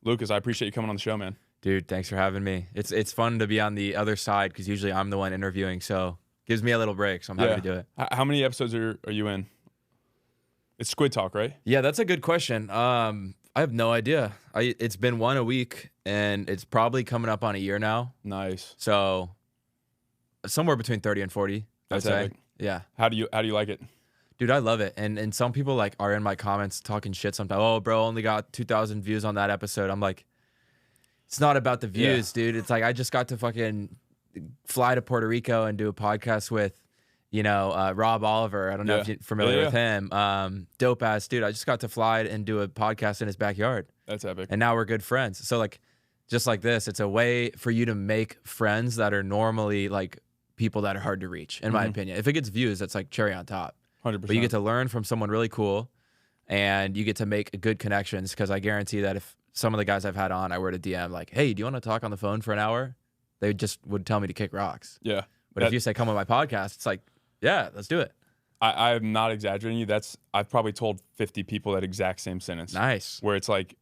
Lukas, I appreciate you coming on the show, man. Dude, thanks for having me. It's fun to be on the other side because usually I'm the one interviewing, so gives me a little break. So I'm happy to do it. How many episodes are you in? It's Squid Talk, right? Yeah, that's a good question. I have no idea. It's been one a week, and it's probably coming up on a year now. Nice. So somewhere between 30 and 40. That's I'd say. epic. Yeah. How do you like it? Dude, I love it. And some people like are in my comments talking shit sometimes. Oh, bro, only got 2,000 views on that episode. I'm like, it's not about the views, dude. It's like I just got to fucking fly to Puerto Rico and do a podcast with, Rob Oliver. I don't know if you're familiar with him. Dope ass dude. I just got to fly and do a podcast in his backyard. That's epic. And now we're good friends. So like, just like this, it's a way for you to make friends that are normally like people that are hard to reach, in my opinion. If it gets views, that's like cherry on top. 100%. But you get to learn from someone really cool, and you get to make good connections. Because I guarantee that if some of the guys I've had on, I were to DM like, "Hey, do you want to talk on the phone for an hour?" They just would tell me to kick rocks. Yeah. But if you say, "Come on my podcast," it's like, "Yeah, let's do it." I'm not exaggerating you. I've probably told 50 people that exact same sentence. Nice. Where it's like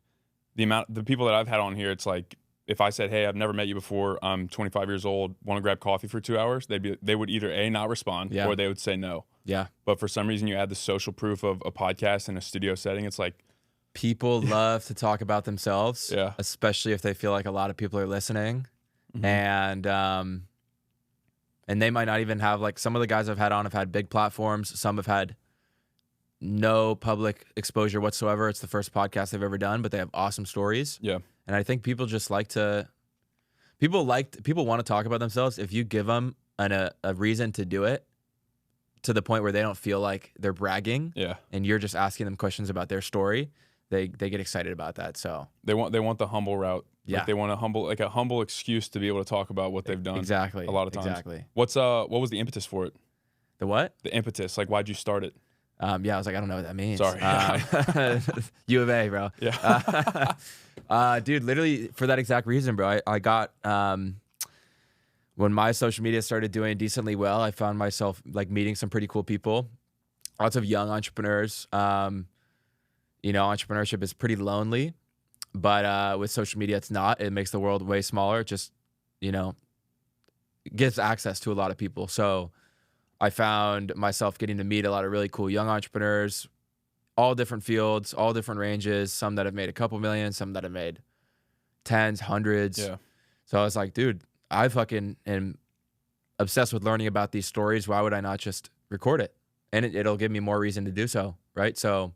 the people that I've had on here, it's like if I said, "Hey, I've never met you before. I'm 25 years old. Want to grab coffee for 2 hours?" They would either A, not respond, or they would say no. Yeah. But for some reason, you add the social proof of a podcast in a studio setting. It's like people love to talk about themselves, especially if they feel like a lot of people are listening, and they might not even have like some of the guys I've had on have had big platforms. Some have had no public exposure whatsoever. It's the first podcast they've ever done, but they have awesome stories. Yeah. And I think people just people want to talk about themselves. If you give them a reason to do it to the point where they don't feel like they're bragging, and you're just asking them questions about their story, they get excited about that. So they want the humble route. Yeah. Like they want a humble excuse to be able to talk about what they've done. Exactly. A lot of times. Exactly. What was the impetus for it? The what? The impetus. Like, why'd you start it? Yeah, I was like, I don't know what that means. Sorry. U of A, bro. Yeah. Dude, literally for that exact reason, bro. I got when my social media started doing decently well, I found myself like meeting some pretty cool people, lots of young entrepreneurs. Entrepreneurship is pretty lonely, but with social media, it's not. It makes the world way smaller. It just, gives access to a lot of people. So I found myself getting to meet a lot of really cool young entrepreneurs, all different fields, all different ranges, some that have made a couple million, some that have made tens, hundreds. Yeah. So I was like, dude, I fucking am obsessed with learning about these stories. Why would I not just record it? And it'll give me more reason to do so, right? So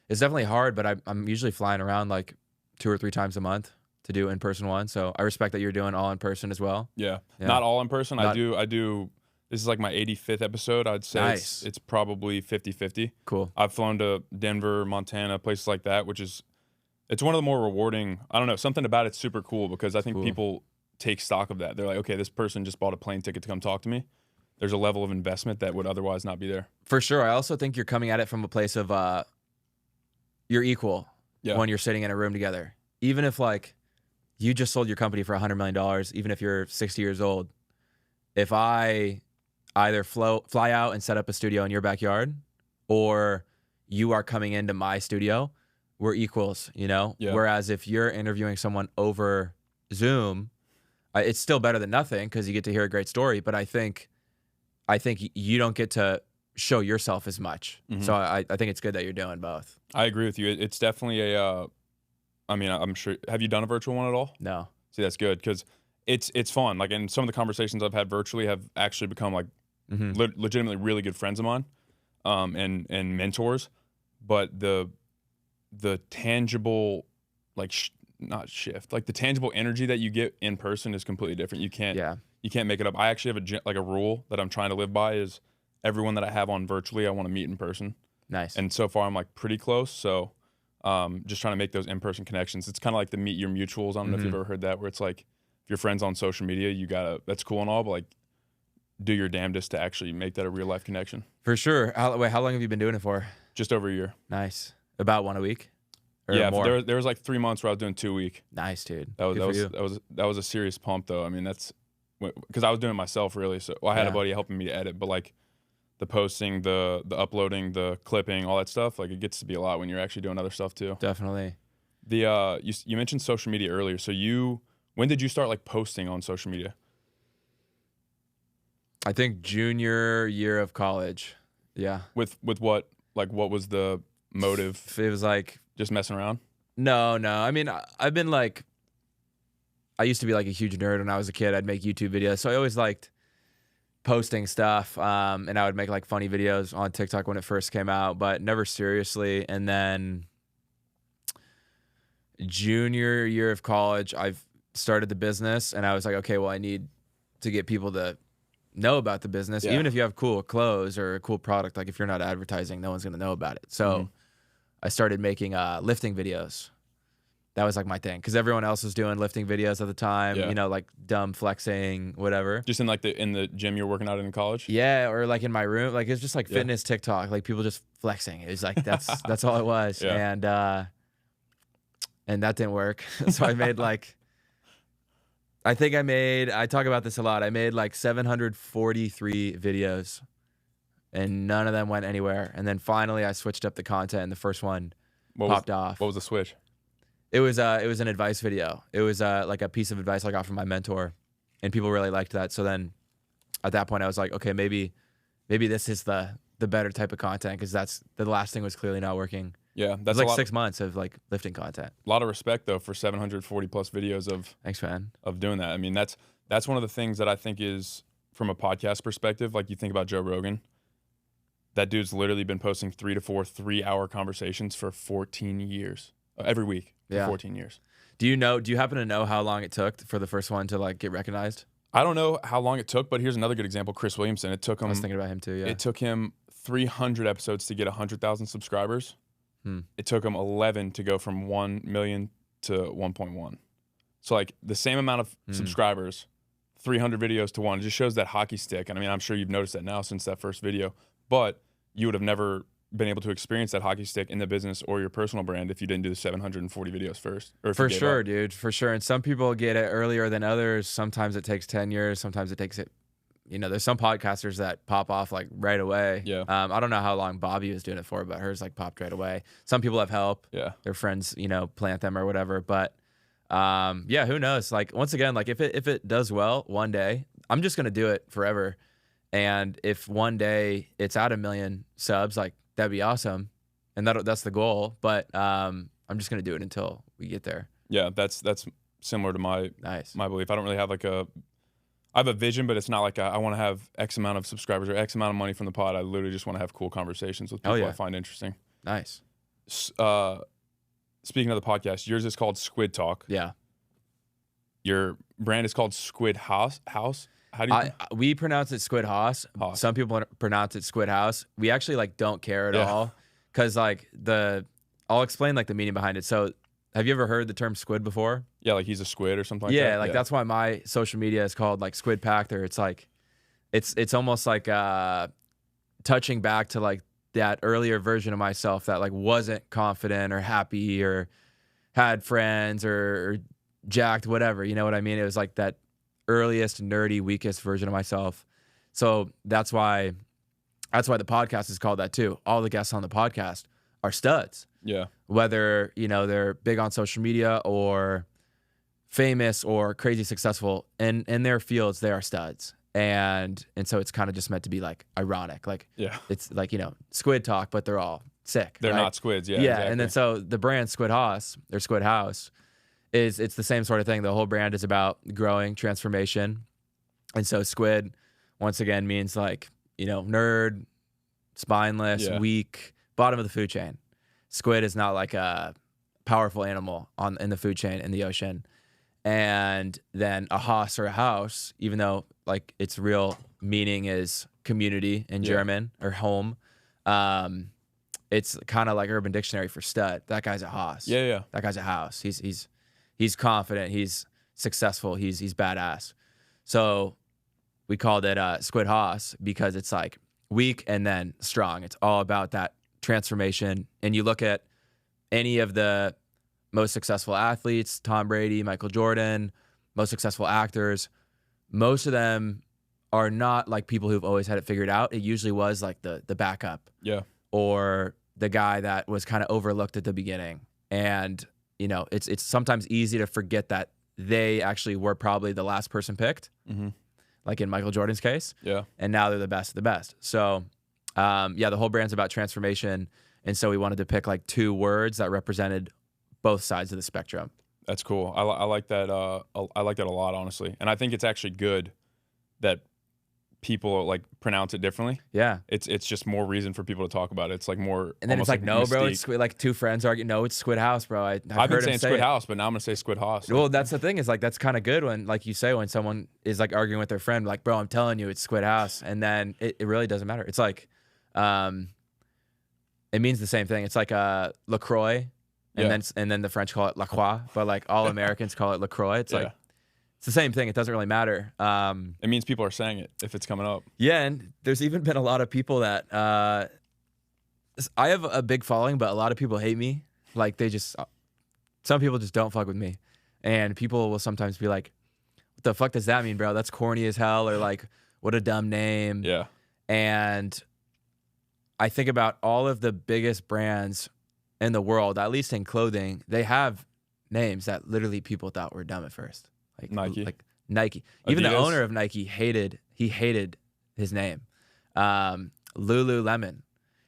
it's definitely hard, but I'm usually flying around like 2 or 3 times a month to do in-person one. So I respect that you're doing all in person as well. Yeah. Not all in person. I do. This is like my 85th episode. I'd say it's probably 50-50. Cool. I've flown to Denver, Montana, places like that, it's one of the more rewarding. I don't know, something about it's super cool because I think people take stock of that. They're like, okay, this person just bought a plane ticket to come talk to me. There's a level of investment that would otherwise not be there. For sure. I also think you're coming at it from a place of you're equal when you're sitting in a room together. Even if like you just sold your company for $100 million, even if you're 60 years old, if I either fly out and set up a studio in your backyard or you are coming into my studio, we're equals, Yeah. Whereas if you're interviewing someone over Zoom, it's still better than nothing because you get to hear a great story. But I think you don't get to show yourself as much. So I think it's good that you're doing both. I agree with you. It's definitely I'm sure. Have you done a virtual one at all? No. See, that's good because it's fun. Like, and some of the conversations I've had virtually have actually become like legitimately really good friends of mine, and mentors. But the tangible, like not shift, like the tangible energy that you get in person is completely different. You can't make it up. I actually have a rule that I'm trying to live by is everyone that I have on virtually, I want to meet in person. Nice. And so far I'm like pretty close. So just trying to make those in-person connections. It's kind of like the meet your mutuals. I don't know if you've ever heard that, where it's like if your friends on social media, that's cool and all, but like do your damnedest to actually make that a real life connection. For sure. How long have you been doing it for? Just over a year. Nice. About one a week? Or yeah, more? There was like 3 months where I was doing 2 a week. Nice, dude. That was a serious pump though. I mean, that's because I was doing it myself really. So I had a buddy helping me to edit, but like the posting, the uploading, the clipping, all that stuff, like it gets to be a lot when you're actually doing other stuff too. Definitely. You mentioned social media earlier. So when did you start like posting on social media? I think junior year of college. Yeah. With what? Like, what was the motive? It was like just messing around. No. I mean, I've been like, I used to be like a huge nerd when I was a kid. I'd make YouTube videos, so I always liked posting stuff. And I would make like funny videos on TikTok when it first came out, but never seriously. And then junior year of college, I've started the business, and I was like, okay, well, I need to get people to know about the business. Even if you have cool clothes or a cool product, like if you're not advertising, no one's gonna know about it. So I started making lifting videos. That was like my thing, because everyone else was doing lifting videos at the time. You know, like dumb flexing, whatever. Just in the gym you're working out in college. Yeah, or like in my room. Like it's just like fitness TikTok, like people just flexing. It was like that's all it was. And that didn't work. So I made like, I talk about this a lot. I made like 743 videos, and none of them went anywhere. And then finally I switched up the content, and the first one popped off. What was the switch? It was an advice video. It was like a piece of advice I got from my mentor, and people really liked that. So then at that point I was like, okay, maybe this is the better type of content, because the last thing was clearly not working. Yeah, that's like 6 months of like lifting content. A lot of respect though for 740 plus videos of. Thanks, man. Of doing that. I mean, that's one of the things that I think is, from a podcast perspective, like you think about Joe Rogan. That dude's literally been posting 3 to 4 3-hour conversations for 14 years every week. For 14 years. Do you happen to know how long it took for the first one to like get recognized? I don't know how long it took, but here's another good example. Chris Williamson. It took him. I was thinking about him too. Yeah. It took him 300 episodes to get 100,000 subscribers. It took him 11 to go from 1 million to 1.1. So like the same amount of subscribers, 300 videos to one. It just shows that hockey stick. And I mean, I'm sure you've noticed that now since that first video, but you would have never been able to experience that hockey stick in the business or your personal brand if you didn't do the 740 videos first. Or for sure, dude, for sure. And some people get it earlier than others. Sometimes it takes 10 years. Sometimes it takes it. You know, there's some podcasters that pop off like right away. Yeah. I don't know how long Bobby was doing it for, but hers like popped right away. Some people have help. Yeah. Their friends, plant them or whatever. But who knows? Like once again, like if it does well one day, I'm just gonna do it forever. And if one day it's at 1 million subs, like that'd be awesome. And that's the goal. But I'm just gonna do it until we get there. Yeah, that's similar to my belief. I don't really have like I have a vision, but it's not like I want to have X amount of subscribers or X amount of money from the pod. I literally just want to have cool conversations with people I find interesting. Nice. Speaking of the podcast, yours is called Squid Talk. Yeah. Your brand is called SquidHaus. How do you? We pronounce it SquidHaus. Some people pronounce it SquidHaus. We actually like don't care at all, because like I'll explain like the meaning behind it. So, have you ever heard the term squid before? Yeah, like he's a squid or something like that? Yeah, like that's why my social media is called like Squid Pakter. It's like, it's almost like touching back to like that earlier version of myself that like wasn't confident or happy or had friends or jacked, whatever. You know what I mean? It was like that earliest, nerdy, weakest version of myself. So that's why the podcast is called that too. All the guests on the podcast are studs. Yeah. Whether, they're big on social media or famous or crazy successful in their fields, they are studs. And so it's kind of just meant to be like ironic. Like, it's like, squid talk, but they're all sick. They're not squids. Yeah. Yeah. Exactly. And then so the brand SquidHaus or SquidHaus it's the same sort of thing. The whole brand is about growing, transformation. And so squid, once again, means like, nerd, spineless, weak, bottom of the food chain. Squid is not like a powerful animal in the food chain in the ocean. And then a Haus or a house, even though like its real meaning is community in German or home, it's kind of like Urban Dictionary for stud. That guy's a Haus. Yeah. That guy's a house. He's confident. He's successful. He's badass. So we called it SquidHaus because it's like weak and then strong. It's all about that transformation. And you look at any of the most successful athletes, Tom Brady, Michael Jordan, most successful actors, most of them are not like people who've always had it figured out. It usually was like the backup. Yeah. Or the guy that was kind of overlooked at the beginning. And you know, it's sometimes easy to forget that they actually were probably the last person picked, like in Michael Jordan's case. Yeah. And now they're the best of the best. So, the whole brand's about transformation. And so we wanted to pick like 2 words that represented both sides of the spectrum. That's cool. I like that. I like that a lot, honestly. And I think it's actually good that people like pronounce it differently. Yeah. It's just more reason for people to talk about it. It's like more. And then it's like, no, bro, it's like 2 friends argue. No, it's SquidHaus, bro. I've been saying SquidHaus, but now I'm gonna say SquidHaus. Well, that's the thing is like, that's kind of good when, like you say, when someone is like arguing with their friend, like, bro, I'm telling you, it's SquidHaus. And then it really doesn't matter. It's like, it means the same thing. It's like LaCroix. And then the French call it La Croix, but like all Americans call it LaCroix. It's like, it's the same thing. It doesn't really matter. It means people are saying it if it's coming up. Yeah, and there's even been a lot of people that I have a big following, but a lot of people hate me. Like some people just don't fuck with me. And people will sometimes be like, what the fuck does that mean, bro? That's corny as hell, or like, what a dumb name. Yeah. And I think about all of the biggest brands in the world, at least in clothing, they have names that literally people thought were dumb at first. Like Nike. Nike. Even the owner of Nike hated his name. Lululemon.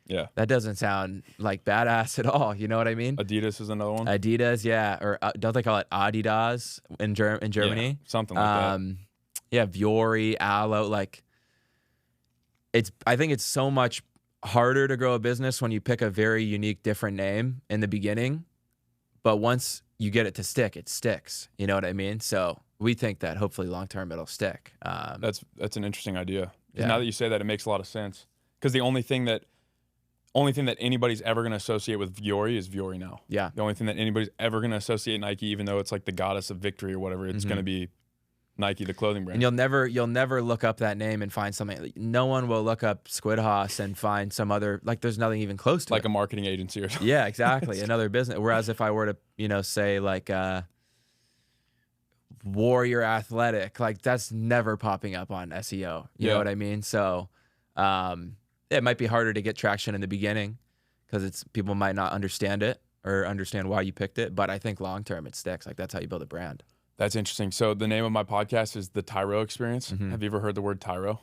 Yeah. That doesn't sound like badass at all. You know what I mean? Adidas is another one. Adidas, yeah. Or don't they call it Adidas in Germany? Yeah, something like that. Yeah, Viore, Aloe. Like, I think it's so much harder to grow a business when you pick a very unique, different name in the beginning, but once you get it to stick, it sticks. You know what I mean? So we think that hopefully long term it'll stick. That's an interesting idea. Yeah. Now that you say that, it makes a lot of sense. Because the only thing that anybody's ever going to associate with Viore is Viore now. Yeah. The only thing that anybody's ever going to associate Nike, even though it's like the goddess of victory or whatever, it's going to be Nike, the clothing brand. And you'll never look up that name and find something. No one will look up SquidHaus and find some other, like, there's nothing even close to like it. a marketing agency or something. Yeah, exactly. Another business. Whereas if I were to, say like Warrior Athletic, like that's never popping up on SEO. You know what I mean? So it might be harder to get traction in the beginning because people might not understand it or understand why you picked it. But I think long term it sticks. Like that's how you build a brand. That's interesting. So the name of my podcast is The Tyro Experience. Have you ever heard the word Tyro?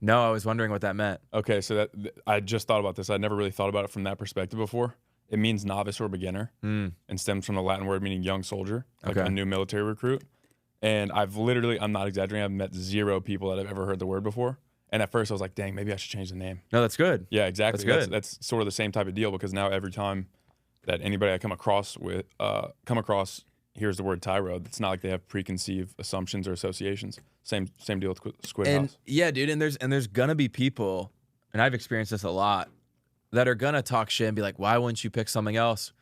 No, I was wondering what that meant. Okay, so I just thought about this. I'd never really thought about it from that perspective before. It means novice or beginner and stems from the Latin word meaning young soldier, like a new military recruit. And I'm not exaggerating, I've met 0 people that have ever heard the word before. And at first I was like, dang, maybe I should change the name. No, that's good. Yeah, exactly. That's good. That's sort of the same type of deal because now every time that anybody I come across hears the word Tyro, it's not like they have preconceived assumptions or associations. Same deal with SquidHaus. And yeah, dude, and there's gonna be people, and I've experienced this a lot, that are gonna talk shit and be like, why wouldn't you pick something else?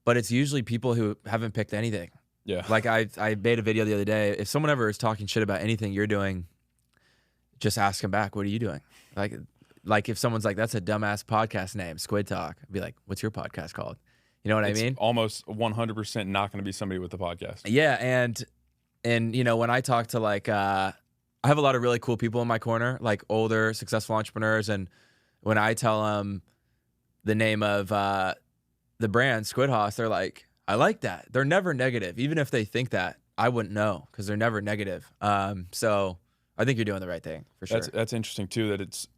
But it's usually people who haven't picked anything. Yeah. Like I made a video the other day. If someone ever is talking shit about anything you're doing, just ask them back, what are you doing? Like if someone's like, that's a dumbass podcast name, Squid Talk, I'd be like, what's your podcast called? You know what I mean? Almost 100% not going to be somebody with the podcast. Yeah, and when I talk to like, I have a lot of really cool people in my corner, like older, successful entrepreneurs, and when I tell them the name of the brand SquidHaus, they're like, I like that. They're never negative, even if they think that. I wouldn't know because they're never negative. So I think you're doing the right thing for sure. That's interesting too. That it's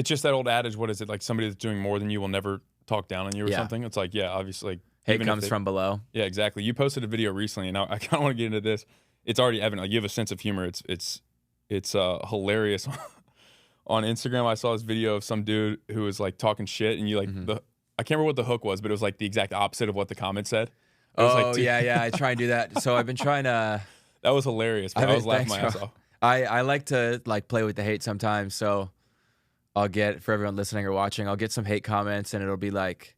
just that old adage. What is it like? Somebody that's doing more than you will never talk down on you or something. It's like, yeah, obviously. Like, hate comes from below. Yeah, exactly. You posted a video recently, and I kind of want to get into this. It's already evident. Like you have a sense of humor. It's hilarious. On Instagram, I saw this video of some dude who was like talking shit, and you like I can't remember what the hook was, but it was like the exact opposite of what the comment said. Yeah. I try and do that. So I've been trying to. That was hilarious. I was laughing my ass off. I like to like play with the hate sometimes. So I'll get, for everyone listening or watching, I'll get some hate comments and it'll be like,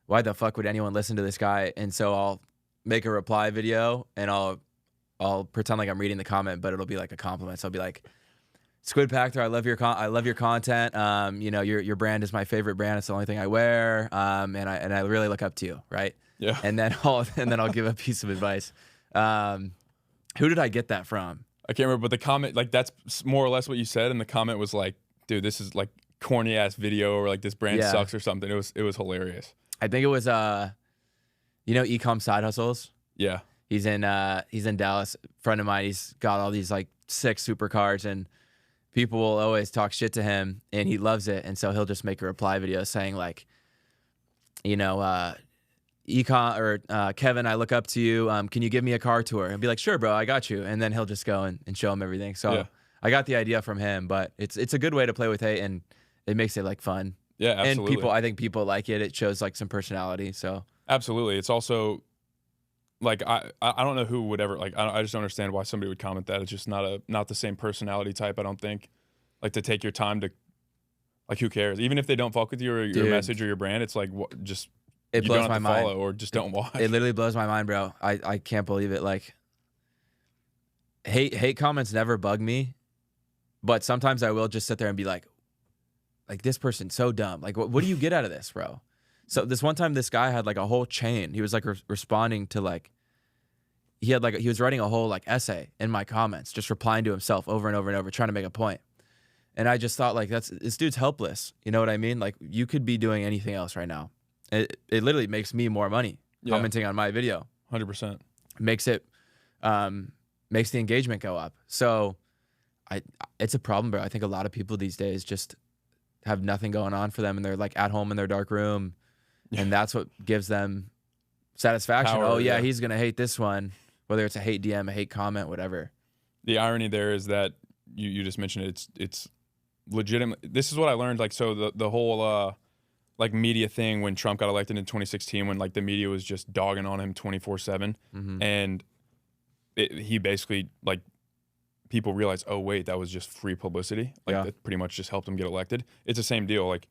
why the fuck would anyone listen to this guy? And so I'll make a reply video and I'll pretend like I'm reading the comment, but it'll be like a compliment. So I'll be like, Squid Pakter, I love your content. Your brand is my favorite brand. It's the only thing I wear. And I really look up to you, right? Yeah. And then I'll give a piece of advice. Who did I get that from? I can't remember, but the comment, like, that's more or less what you said, and the comment was like, dude, this is like corny ass video, or like this brand sucks or something. It was hilarious. I think it was You know, Ecom Side Hustles. Yeah. He's in Dallas. Friend of mine. He's got all these like 6 supercars, and people will always talk shit to him, and he loves it. And so he'll just make a reply video saying like, you know, Econ or Kevin, I look up to you. Can you give me a car tour? And be like, sure, bro, I got you. And then he'll just go and show him everything. So I got the idea from him, but it's a good way to play with hate, and it makes it like fun. Yeah, absolutely. And I think people like it. It shows like some personality. So absolutely, it's also like I don't know who would ever like I just don't understand why somebody would comment that. It's just not the same personality type. I don't think like to take your time to like who cares? Even if they don't fuck with you or your message or your brand, it's like just it blows my mind. Follow or just don't watch. It literally blows my mind, bro. I can't believe it. Like hate comments never bug me, but sometimes I will just sit there and be like this person's so dumb. Like what do you get out of this, bro? So this one time, this guy had like a whole chain. He was like responding to like, he was writing a whole like essay in my comments, just replying to himself over and over and over, trying to make a point. And I just thought like, this dude's helpless. You know what I mean? Like you could be doing anything else right now. It literally makes me more money commenting on my video. 100%. Makes it, makes the engagement go up. So it's a problem, bro. I think a lot of people these days just have nothing going on for them, and they're like at home in their dark room. And that's what gives them satisfaction. Power, he's going to hate this one, whether it's a hate DM, a hate comment, whatever. The irony there is that you just mentioned it. It's legitimate. This is what I learned. Like, so the whole like media thing when Trump got elected in 2016, when like the media was just dogging on him 24/7. And he basically like people realized, oh wait, that was just free publicity. Like that pretty much just helped him get elected. It's the same deal. Like,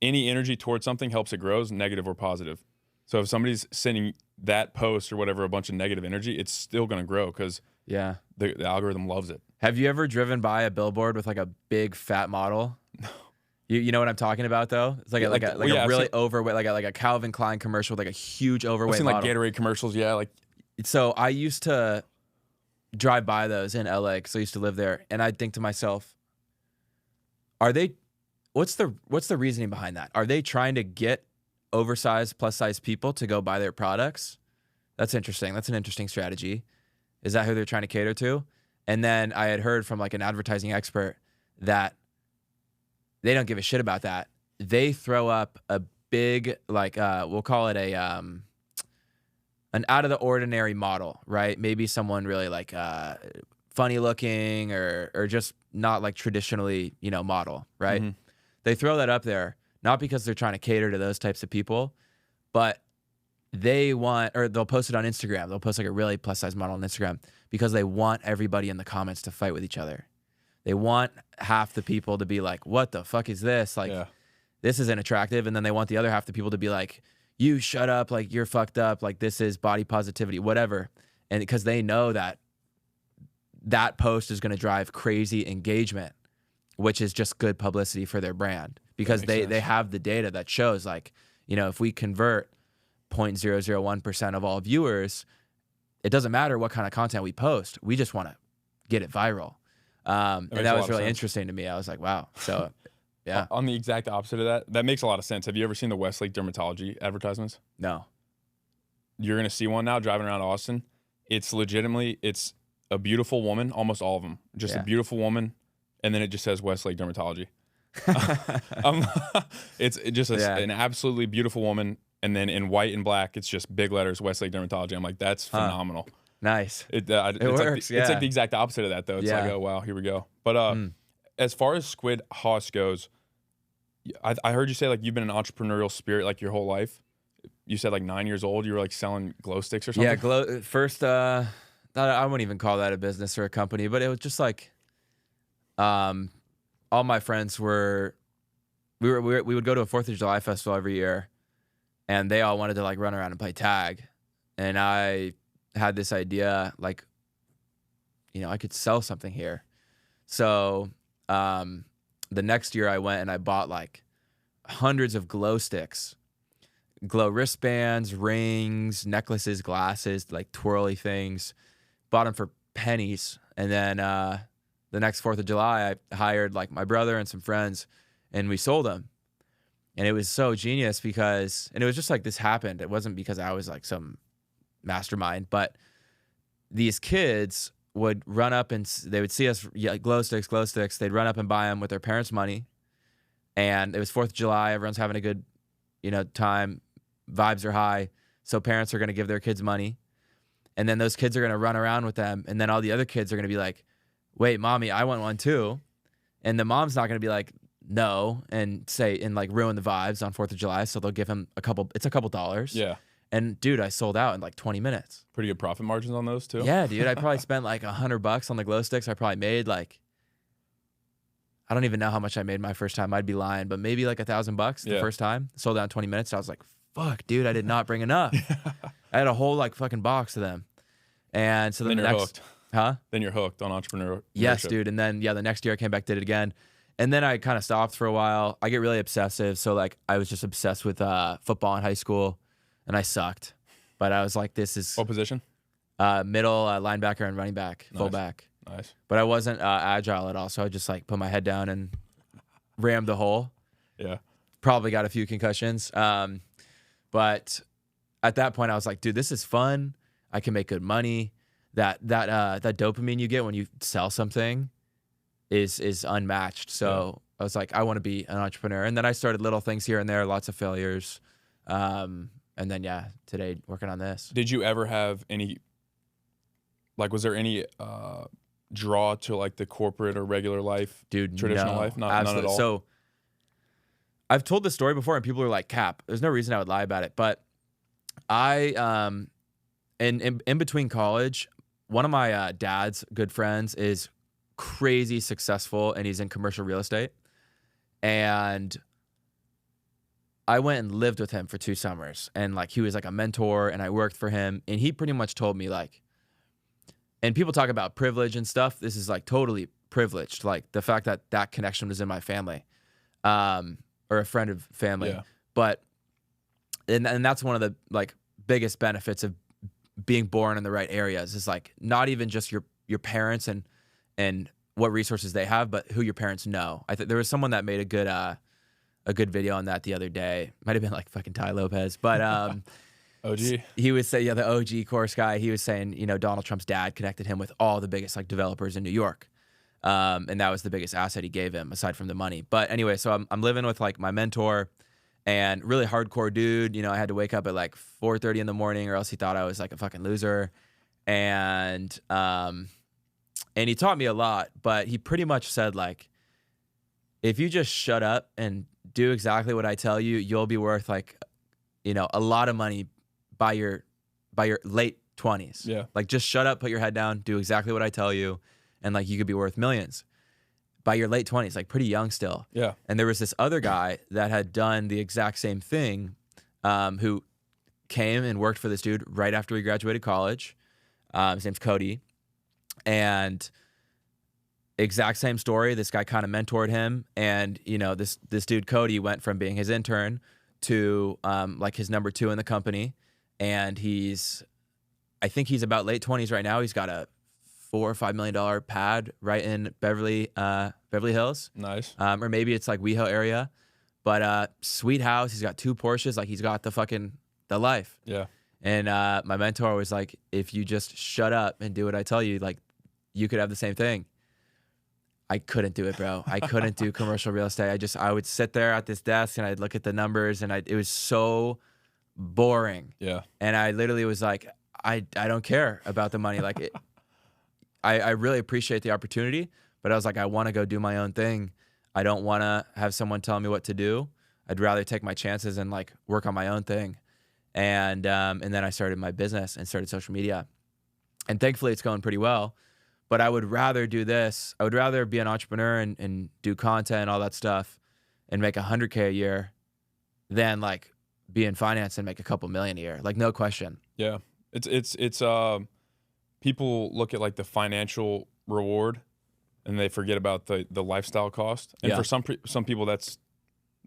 any energy towards something helps it grows, negative or positive. So if somebody's sending that post or whatever a bunch of negative energy, it's still going to grow because the algorithm loves it. Have you ever driven by a billboard with like a big fat model? No. You know what I'm talking about though? It's like a really overweight, like a Calvin Klein commercial with like a huge overweight model. I've seen like Gatorade commercials, like. So I used to drive by those in LA because I used to live there, and I'd think to myself, what's the reasoning behind that? Are they trying to get oversized, plus-size people to go buy their products? That's interesting. That's an interesting strategy. Is that who they're trying to cater to? And then I had heard from like an advertising expert that they don't give a shit about that. They throw up a big, like, we'll call it an out of the ordinary model, right? Maybe someone really like funny looking or just not like traditionally, model, right? Mm-hmm. They throw that up there, not because they're trying to cater to those types of people, but they'll post it on Instagram. They'll post like a really plus size model on Instagram because they want everybody in the comments to fight with each other. They want half the people to be like, what the fuck is this? Like, this isn't attractive. And then they want the other half the people to be like, you shut up. Like, you're fucked up. Like, this is body positivity, whatever. And because they know that post is going to drive crazy engagement, which is just good publicity for their brand, because they have the data that shows like, if we convert 0.001% of all viewers, it doesn't matter what kind of content we post. We just want to get it viral. And that was really interesting to me. I was like, wow. So yeah. On the exact opposite of that makes a lot of sense. Have you ever seen the Westlake Dermatology advertisements? No. You're going to see one now driving around Austin. It's a beautiful woman, almost all of them. Just a beautiful woman. And then it just says Westlake Dermatology. It's just an absolutely beautiful woman. And then in white and black, it's just big letters, Westlake Dermatology. I'm like, that's phenomenal. Nice. It works. It's like the exact opposite of that, though. It's like, oh, wow, here we go. But as far as SquidHaus goes, I heard you say like you've been an entrepreneurial spirit like your whole life. You said like 9 years old, you were like selling glow sticks or something? Yeah, first, I wouldn't even call that a business or a company, but it was just like, all my friends we would go to a 4th of July festival every year, and they all wanted to like run around and play tag. And I had this idea, like, I could sell something here. So the next year I went and I bought like hundreds of glow sticks, glow wristbands, rings, necklaces, glasses, like twirly things. Bought them for pennies. And then the next 4th of July, I hired like my brother and some friends, and we sold them. And it was so genius because, and it was just like this happened. It wasn't because I was like some mastermind, but these kids would run up and they would see us, glow sticks. They'd run up and buy them with their parents' money. And it was 4th of July. Everyone's having a good, time. Vibes are high. So parents are going to give their kids money. And then those kids are going to run around with them. And then all the other kids are going to be like, wait, mommy, I want one too. And the mom's not going to be like, no, and ruin the vibes on 4th of July. So they'll give him a couple dollars. Yeah. And dude, I sold out in like 20 minutes. Pretty good profit margins on those too. Yeah, dude. I probably spent like $100 on the glow sticks. I probably made like, I don't even know how much I made my first time. I'd be lying, but maybe like $1,000 the first time. Sold out in 20 minutes. I was like, fuck, dude, I did not bring enough. I had a whole like fucking box of them. And so then you're hooked. Huh? Then you're hooked on entrepreneurship. Yes, dude. And then, the next year I came back, did it again. And then I kind of stopped for a while. I get really obsessive. So like I was just obsessed with football in high school and I sucked. But I was like, this is... What position? Middle, linebacker and running back, fullback. Nice. But I wasn't agile at all. So I just like put my head down and rammed the hole. Yeah. Probably got a few concussions. But at that point I was like, dude, this is fun. I can make good money. That dopamine you get when you sell something is unmatched. So I was like, I want to be an entrepreneur. And then I started little things here and there, lots of failures. And then, today working on this. Did you ever have any, like, was there any draw to like the corporate or regular life, traditional life? None at all? So I've told this story before and people are like, Cap, there's no reason I would lie about it. But I, in between college, one of my dad's good friends is crazy successful and he's in commercial real estate. And I went and lived with him for 2 summers and like he was like a mentor and I worked for him and he pretty much told me like, and people talk about privilege and stuff. This is like totally privileged. Like the fact that connection was in my family, or a friend of family. Yeah. But, and that's one of the like biggest benefits of being born in the right areas is like not even just your parents and what resources they have, but who your parents know. I think there was someone that made a good video on that the other day. Might have been like fucking Ty Lopez, but OG. He would say, the OG course guy. He was saying, Donald Trump's dad connected him with all the biggest like developers in New York, and that was the biggest asset he gave him aside from the money. But anyway, so I'm living with like my mentor. And really hardcore dude, I had to wake up at like 4:30 in the morning or else he thought I was like a fucking loser. And he taught me a lot, but he pretty much said like, if you just shut up and do exactly what I tell you, you'll be worth like, a lot of money by your late 20s. Yeah. Like just shut up, put your head down, do exactly what I tell you. And like, you could be worth millions. By your late 20s, like pretty young still. Yeah. And there was this other guy that had done the exact same thing, who came and worked for this dude right after he graduated college. His name's Cody. And exact same story. This guy kind of mentored him. And, this dude, Cody, went from being his intern to like his number 2 in the company. And I think he's about late 20s right now. He's got a $4 or $5 million pad right in Beverly Hills. Nice. Or maybe it's like WeHo area. But SquidHaus, he's got 2 Porsches. Like he's got the life. Yeah. And my mentor was like, if you just shut up and do what I tell you, like you could have the same thing. I couldn't do it, bro. I couldn't do commercial real estate. I would sit there at this desk and I'd look at the numbers and it was so boring. Yeah. And I literally was like, I don't care about the money. Like I really appreciate the opportunity, but I was like, I want to go do my own thing. I don't want to have someone tell me what to do. I'd rather take my chances and like work on my own thing. And then I started my business and started social media. And thankfully it's going pretty well, but I would rather do this. I would rather be an entrepreneur and do content and all that stuff and make $100K a year than like be in finance and make a couple million a year. Like no question. Yeah. It's people look at like the financial reward and they forget about the lifestyle cost. And for some people that's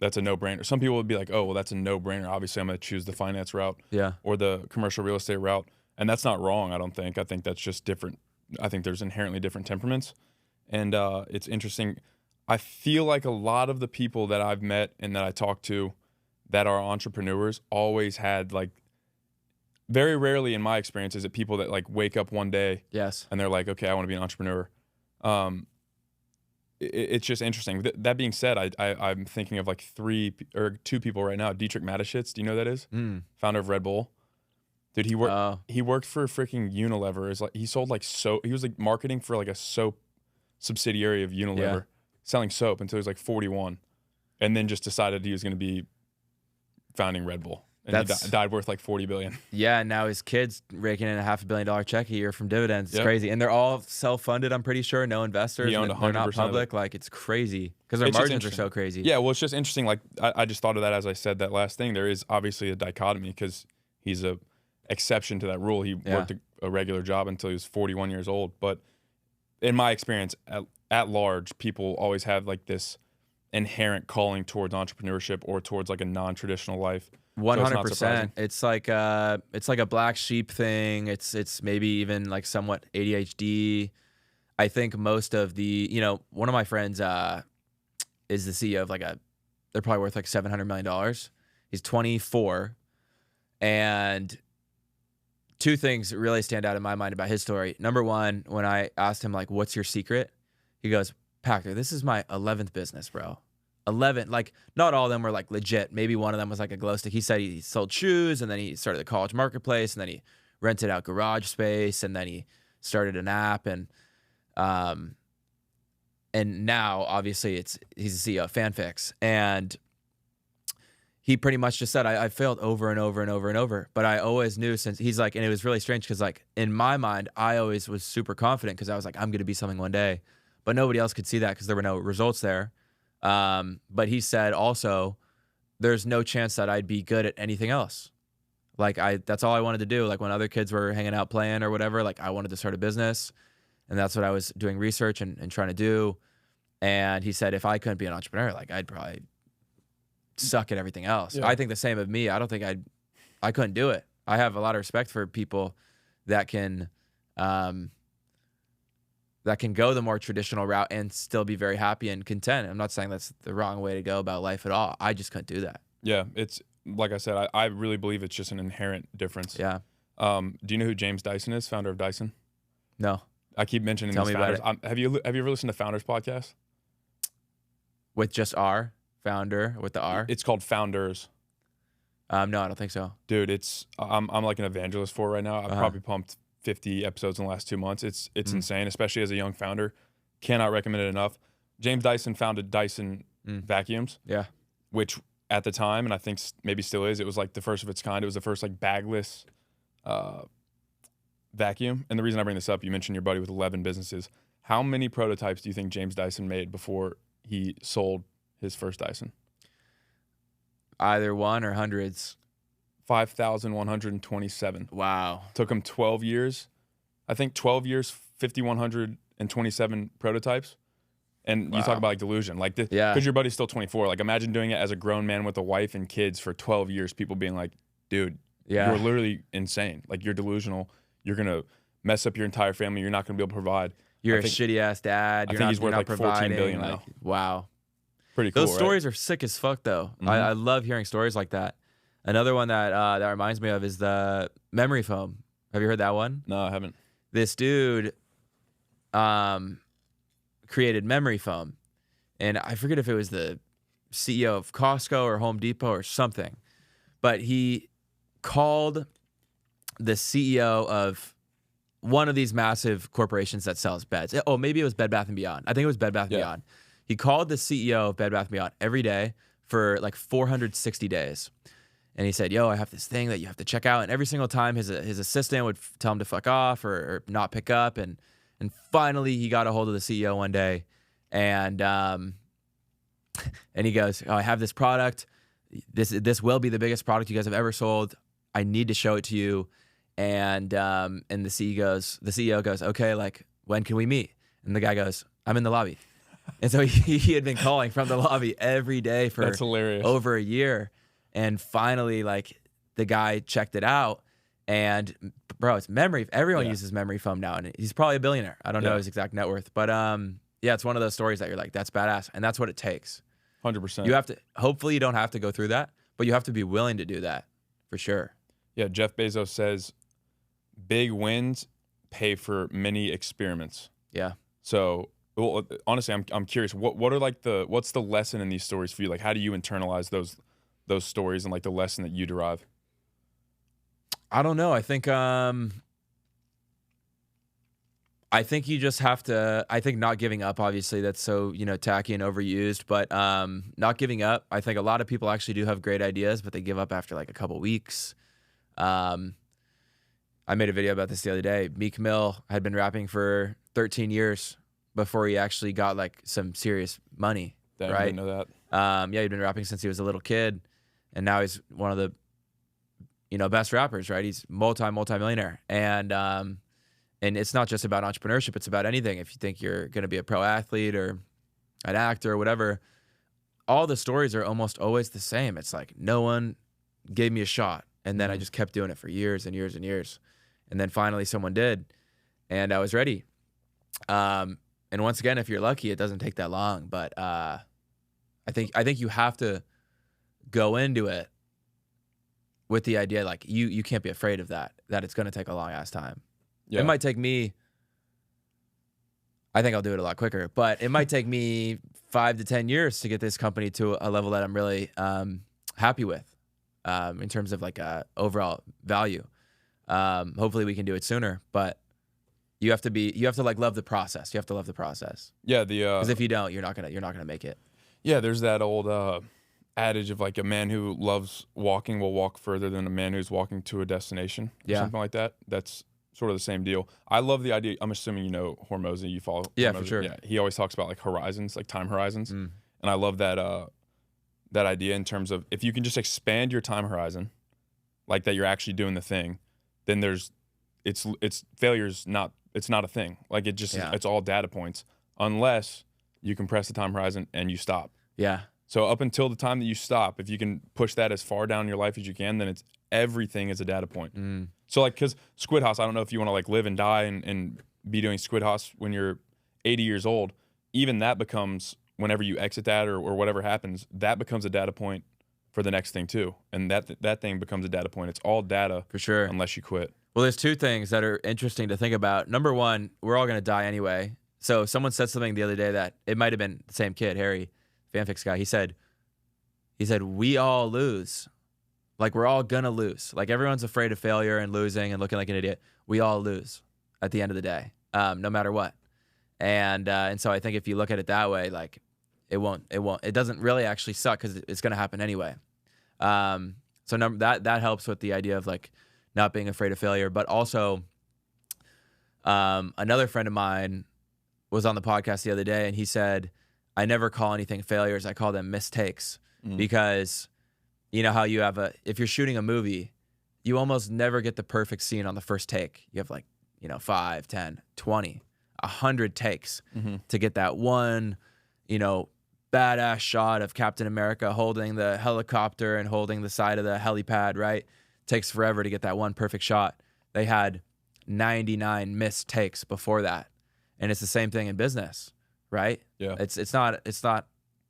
a no-brainer. Some people would be like, oh, well, that's a no-brainer. Obviously, I'm going to choose the finance route or the commercial real estate route. And that's not wrong, I don't think. I think that's just different. I think there's inherently different temperaments. And it's interesting. I feel like a lot of the people that I've met and that I talk to that are entrepreneurs always had like, very rarely in my experience is it people that like wake up one day and they're like, okay, I want to be an entrepreneur. It's just interesting. That being said, I'm thinking of like two people right now. Dietrich Mateschitz, do you know who that is? Founder of Red Bull. Dude, he worked for freaking Unilever. Is like he sold like soap. He was like marketing for like a soap subsidiary of Unilever, selling soap until he was like 41, and then just decided he was going to be founding Red Bull. And he died worth like $40 billion. Yeah, and now his kid's raking in a $500 million check a year from dividends. It's crazy, and they're all self-funded. I'm pretty sure, no investors. He owned 100%. They're not public. Like it's crazy because their margins are so crazy. Yeah, well, it's just interesting. Like I just thought of that as I said that last thing. There is obviously a dichotomy because he's a exception to that rule. He worked a regular job until he was 41 years old. But in my experience, at large, people always have like this inherent calling towards entrepreneurship or towards like a non-traditional life. 100%. It's like a black sheep thing. It's maybe even like somewhat ADHD. I think most of the, one of my friends is the CEO of they're probably worth like $700 million. He's 24. And two things really stand out in my mind about his story. Number one, when I asked him like, what's your secret? He goes, Pakter, this is my 11th business, bro. 11, like not all of them were like legit. Maybe one of them was like a glow stick. He said he sold shoes and then he started the college marketplace and then he rented out garage space and then he started an app and now obviously he's the CEO of FanFix and he pretty much just said I failed over and over and over and over, but I always knew since he's like, and it was really strange because like in my mind I always was super confident because I was like I'm gonna be something one day, but nobody else could see that because there were no results there. But he said also, there's no chance that I'd be good at anything else. Like that's all I wanted to do. Like when other kids were hanging out playing or whatever, like I wanted to start a business and that's what I was doing research and trying to do. And he said, if I couldn't be an entrepreneur, like I'd probably suck at everything else. Yeah. I think the same of me. I don't think I couldn't do it. I have a lot of respect for people that can go the more traditional route and still be very happy and content. I'm not saying that's the wrong way to go about life at all. I just couldn't do that. Yeah, it's like I said, I really believe it's just an inherent difference. Yeah. Do you know who James Dyson is, founder of Dyson? No. I keep mentioning these founders. Have you ever listened to Founders podcast? With just R, founder with the R? It's called Founders. No, I don't think so. Dude, I'm like an evangelist for it right now. I've probably pumped 50 episodes in the last 2 months. It's insane, especially as a young founder. Cannot recommend it enough. James Dyson founded Dyson vacuums. Yeah. Which at the time, and I think maybe still is, it was like the first of its kind. It was the first like bagless vacuum. And the reason I bring this up, you mentioned your buddy with 11 businesses. How many prototypes do you think James Dyson made before he sold his first Dyson? Either one or hundreds. 5,127. Wow. Took him 12 years. I think 12 years, 5,127 prototypes. And you talk about like delusion. Like, because your buddy's still 24. Like, imagine doing it as a grown man with a wife and kids for 12 years. People being like, dude, you're literally insane. Like, you're delusional. You're going to mess up your entire family. You're not going to be able to provide. You're a shitty ass dad. I think he's worth like $14 billion now. Wow. Pretty cool. Those stories are sick as fuck, though. Mm-hmm. I love hearing stories like that. Another one that reminds me of is the memory foam. Have you heard that one? No, I haven't. This dude created memory foam. And I forget if it was the CEO of Costco or Home Depot or something. But he called the CEO of one of these massive corporations that sells beds. Oh, maybe it was Bed Bath & Beyond. I think it was Bed Bath & Beyond. He called the CEO of Bed Bath & Beyond every day for like 460 days. And he said, yo, I have this thing that you have to check out. And every single time his assistant would tell him to fuck off or not pick up. And finally he got a hold of the CEO one day and he goes, oh, I have this product. This will be the biggest product you guys have ever sold. I need to show it to you. And the CEO goes, okay, like when can we meet? And the guy goes, I'm in the lobby. And so he had been calling from the lobby every day for That's hilarious. Over a year. And finally, like, the guy checked it out, and bro, it's memory. Everyone uses memory foam now, and he's probably a billionaire. I don't know his exact net worth, but yeah, it's one of those stories that you're like, that's badass. And that's what it takes. 100%. You have to, hopefully you don't have to go through that, but you have to be willing to do that for sure. Yeah, Jeff Bezos says big wins pay for many experiments. Yeah. So, well, honestly, I'm curious. What are like what's the lesson in these stories for you? Like, how do you internalize those stories and like the lesson that you derive? I don't know. I think you just have to, I think not giving up, obviously that's so, tacky and overused, but not giving up. I think a lot of people actually do have great ideas, but they give up after like a couple weeks. I made a video about this the other day. Meek Mill had been rapping for 13 years before he actually got like some serious money. Damn, right? I didn't know that. Yeah, he'd been rapping since he was a little kid, and now he's one of the, best rappers, right? He's multi-millionaire. And it's not just about entrepreneurship, it's about anything. If you think you're going to be a pro athlete or an actor or whatever, all the stories are almost always the same. It's like, no one gave me a shot. And then I just kept doing it for years and years and years. And then finally someone did, and I was ready. And once again, if you're lucky, it doesn't take that long. But I think you have to go into it with the idea, like, you can't be afraid of that it's going to take a long ass time. Yeah. It might take me, I think I'll do it a lot quicker, but it might take me 5 to 10 years to get this company to a level that I'm really happy with in terms of like overall value. Hopefully we can do it sooner, but you have to like love the process. You have to love the process. Yeah, because if you don't, you're not gonna make it. Yeah, there's that old adage of like a man who loves walking will walk further than a man who's walking to a destination. Or something like that. That's sort of the same deal. I love the idea. I'm assuming you know Hormozy, you follow. Yeah, Hormozy. for sure. Yeah, he always talks about like horizons, like time horizons, and I love that that idea in terms of if you can just expand your time horizon, like that you're actually doing the thing, then it's failure's not a thing. Like it just it's all data points unless you compress the time horizon and you stop. Yeah. So up until the time that you stop, if you can push that as far down in your life as you can, then everything is a data point. So like, because SquidHaus, I don't know if you want to like live and die and be doing SquidHaus when you're 80 years old. Even that becomes, whenever you exit that or whatever happens, that becomes a data point for the next thing too. And that thing becomes a data point. It's all data for sure, unless you quit. Well, there's two things that are interesting to think about. Number one, we're all going to die anyway. So someone said something the other day that it might have been the same kid, Harry, fanfics guy. He said, we all lose. Like, we're all gonna lose. Like, everyone's afraid of failure and losing and looking like an idiot. We all lose at the end of the day, no matter what. And so I think if you look at it that way, like, it doesn't really actually suck because it's gonna happen anyway. So that helps with the idea of like not being afraid of failure. But also, another friend of mine was on the podcast the other day, and he said, I never call anything failures. I call them mistakes because you know how you have if you're shooting a movie, you almost never get the perfect scene on the first take. You have like, 5, 10, 20, 100 takes to get that one, badass shot of Captain America holding the helicopter and holding the side of the helipad, right? Takes forever to get that one perfect shot. They had 99 missed takes before that. And it's the same thing in business, right? Yeah. It's not,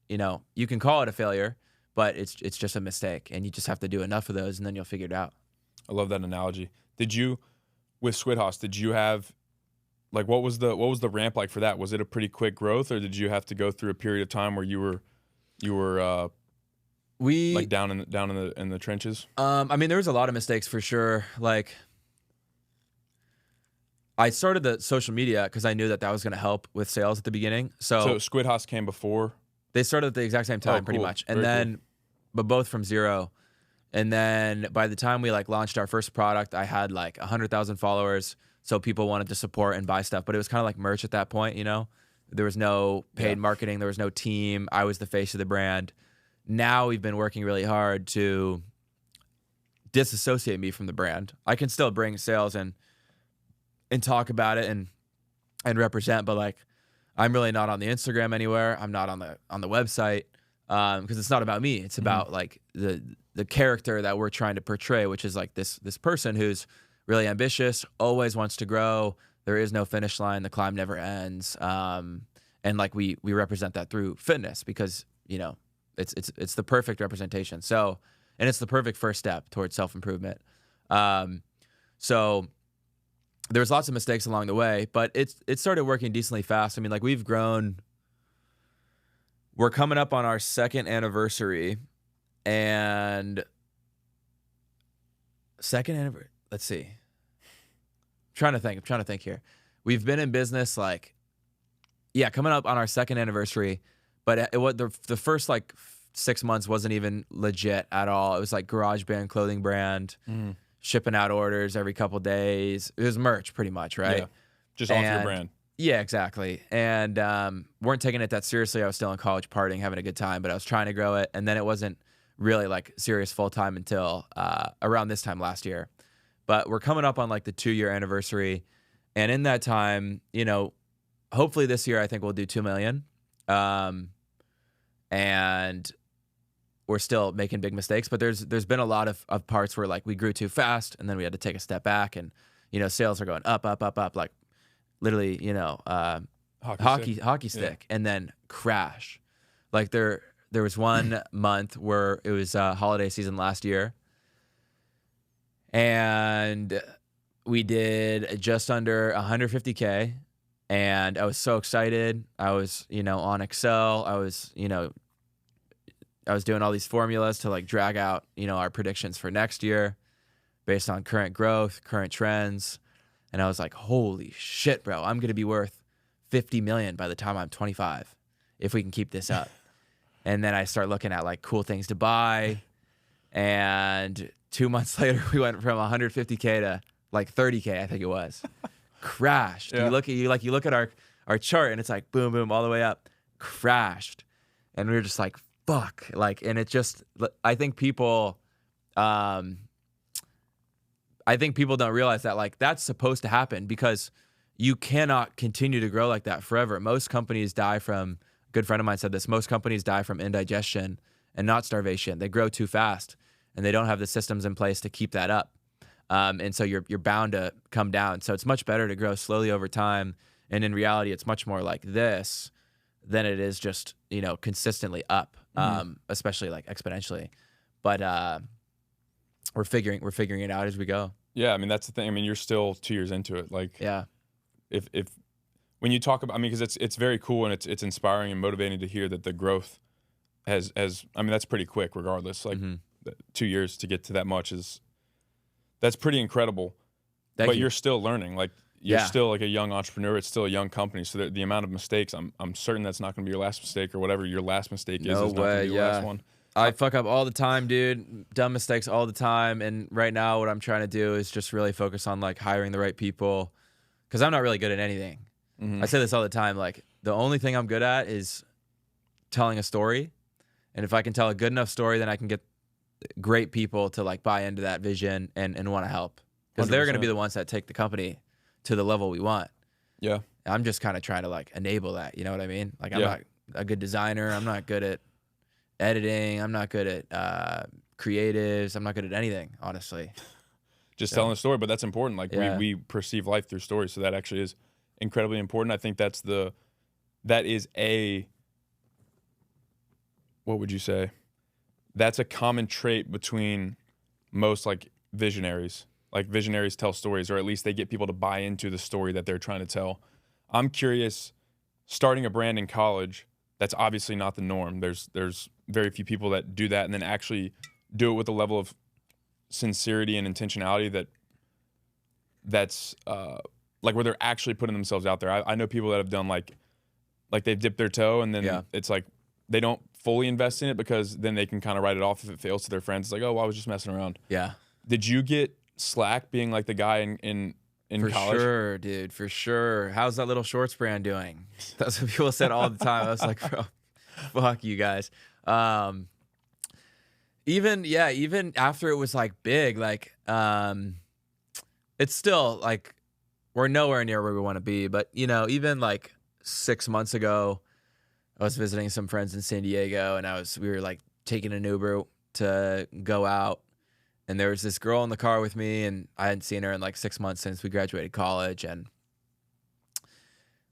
you can call it a failure, but it's just a mistake, and you just have to do enough of those, and then you'll figure it out. I love that analogy. With SquidHaus, did you have, like, what was the ramp like for that? Was it a pretty quick growth, or did you have to go through a period of time where you were like down in the trenches? I mean, there was a lot of mistakes for sure. Like, I started the social media because I knew that was going to help with sales at the beginning. So SquidHaus came before. They started at the exact same time, pretty much, and then, but both from zero. And then by the time we like launched our first product, I had like 100,000 followers. So people wanted to support and buy stuff, but it was kind of like merch at that point. There was no paid marketing, there was no team. I was the face of the brand. Now we've been working really hard to disassociate me from the brand. I can still bring sales and talk about it and represent, but like, I'm really not on the Instagram anywhere. I'm not on the website because it's not about me. It's about like the character that we're trying to portray, which is like this person who's really ambitious, always wants to grow. There is no finish line. The climb never ends. And And like we represent that through fitness because, you know, it's the perfect representation. So, and it's the perfect first step towards self-improvement. So there was lots of mistakes along the way, but it started working decently fast. I mean, like we've grown. We're coming up on our 2nd anniversary, and let's see. I'm trying to think here. We've been in business like, yeah, coming up on our 2nd anniversary, but the first like 6 months wasn't even legit at all. It was like GarageBand clothing brand, shipping out orders every couple days. It was merch pretty much, right? Yeah, just off your brand. Yeah, exactly. And weren't taking it that seriously. I was still in college partying, having a good time, but I was trying to grow it. And then it wasn't really like serious full time until around this time last year. But we're coming up on like the 2-year anniversary. And in that time, you know, hopefully this year I think we'll do 2 million. And we're still making big mistakes, but there's been a lot of parts where like we grew too fast and then we had to take a step back, and, you know, sales are going up, like literally, you know, hockey stick, and then crash. Like there was one month where it was holiday season last year, and we did just under 150K, and I was so excited. I was, you know, on Excel. I was doing all these formulas to like drag out, you know, our predictions for next year based on current growth, current trends. And I was like, holy shit, bro, I'm going to be worth 50 million by the time I'm 25 if we can keep this up. And then I start looking at like cool things to buy. And 2 months later, we went from 150K to like 30K, I think it was. Crashed. Yeah. You look at our chart and it's like boom, boom, all the way up. Crashed. And we were just like, fuck. Like, and it just, I think people don't realize that like that's supposed to happen because you cannot continue to grow like that forever. Most companies die from, a good friend of mine said this, most companies die from indigestion and not starvation. They grow too fast and they don't have the systems in place to keep that up. And so you're bound to come down. So it's much better to grow slowly over time. And in reality, it's much more like this than it is just, you know, consistently up, especially like exponentially. But we're figuring it out as we go. Yeah, I mean that's the thing. I mean, you're still 2 years into it. Like, yeah, if when you talk about, I mean, because it's very cool and it's inspiring and motivating to hear that the growth has. I mean, that's pretty quick, regardless. Like 2 years to get to that much that's pretty incredible. But you're still learning. Like you're still like a young entrepreneur. It's still a young company. So the amount of mistakes, I'm certain that's not going to be your last mistake, or whatever your last mistake is not going to be your last one. I fuck up all the time, dude. Dumb mistakes all the time. And right now what I'm trying to do is just really focus on like hiring the right people, because I'm not really good at anything. I say this all the time. Like the only thing I'm good at is telling a story. And if I can tell a good enough story, then I can get great people to like buy into that vision and want to help. Because they're going to be the ones that take the company to the level we want. Yeah. I'm just kind of trying to like enable that. You know what I mean? Like I'm not a good designer. I'm not good at editing. I'm not good at creatives. I'm not good at anything, honestly. Just telling a story, but that's important. Like we perceive life through stories, so that actually is incredibly important. I think that is a, what would you say? That's a common trait between most like visionaries. Like visionaries tell stories, or at least they get people to buy into the story that they're trying to tell. I'm curious, starting a brand in college, that's obviously not the norm. There's very few people that do that and then actually do it with a level of sincerity and intentionality that's like where they're actually putting themselves out there. I know people that have done like they've dipped their toe and then it's like they don't fully invest in it because then they can kind of write it off if it fails to their friends. It's like, oh, well, I was just messing around. Yeah. Did you get slack being like the guy in for college? For sure, dude, for sure. How's that little shorts brand doing? That's what people said all the time. I was like, bro, fuck you guys. Even after it was like big, like it's still like we're nowhere near where we want to be. But you know, even like 6 months ago, I was visiting some friends in San Diego, and we were like taking an Uber to go out. And there was this girl in the car with me, and I hadn't seen her in like 6 months since we graduated college. And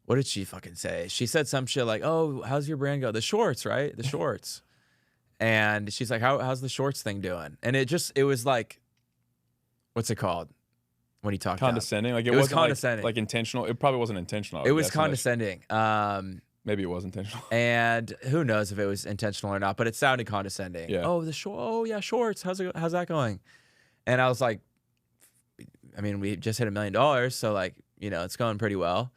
what did she fucking say? She said some shit like, "Oh, how's your brand go? The shorts, right? The shorts." And she's like, how's the shorts thing doing? And it was like, what's it called when you talk condescending? Down? Like it was wasn't condescending. Like intentional. It probably wasn't intentional. It was condescending. Maybe it was intentional. And who knows if it was intentional or not, but it sounded condescending. Yeah. Oh, shorts. How's that going? And I was like, I mean, we just hit $1 million, so like, it's going pretty well.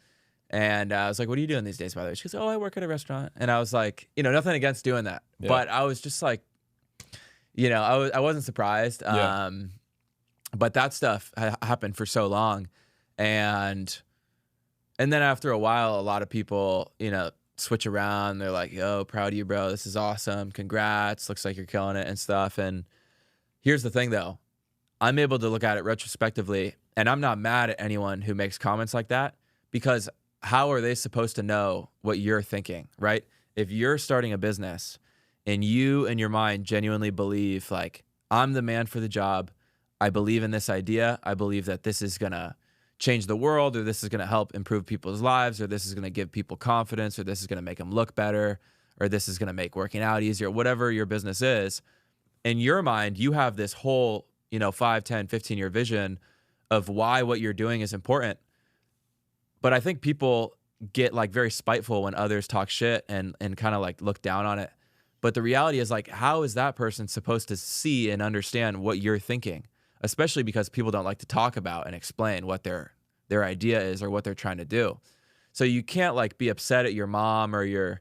And I was like, what are you doing these days, by the way? She goes, oh, I work at a restaurant. And I was like, nothing against doing that. Yeah. But I was just like, I wasn't surprised. Yeah. But that stuff happened for so long. And then after a while, a lot of people, switch around. They're like, yo, proud of you, bro. This is awesome. Congrats. Looks like you're killing it and stuff. And here's the thing, though. I'm able to look at it retrospectively, and I'm not mad at anyone who makes comments like that, because how are they supposed to know what you're thinking, right? If you're starting a business and you in your mind genuinely believe, like, I'm the man for the job, I believe in this idea, I believe that this is going to change the world, or this is going to help improve people's lives, or this is going to give people confidence, or this is going to make them look better, or this is going to make working out easier, whatever your business is, in your mind, you have this whole, 5, 10, 15-year vision of why what you're doing is important. But I think people get like very spiteful when others talk shit and kind of like look down on it. But the reality is, like, how is that person supposed to see and understand what you're thinking? Especially because people don't like to talk about and explain what their idea is or what they're trying to do. So you can't like be upset at your mom or your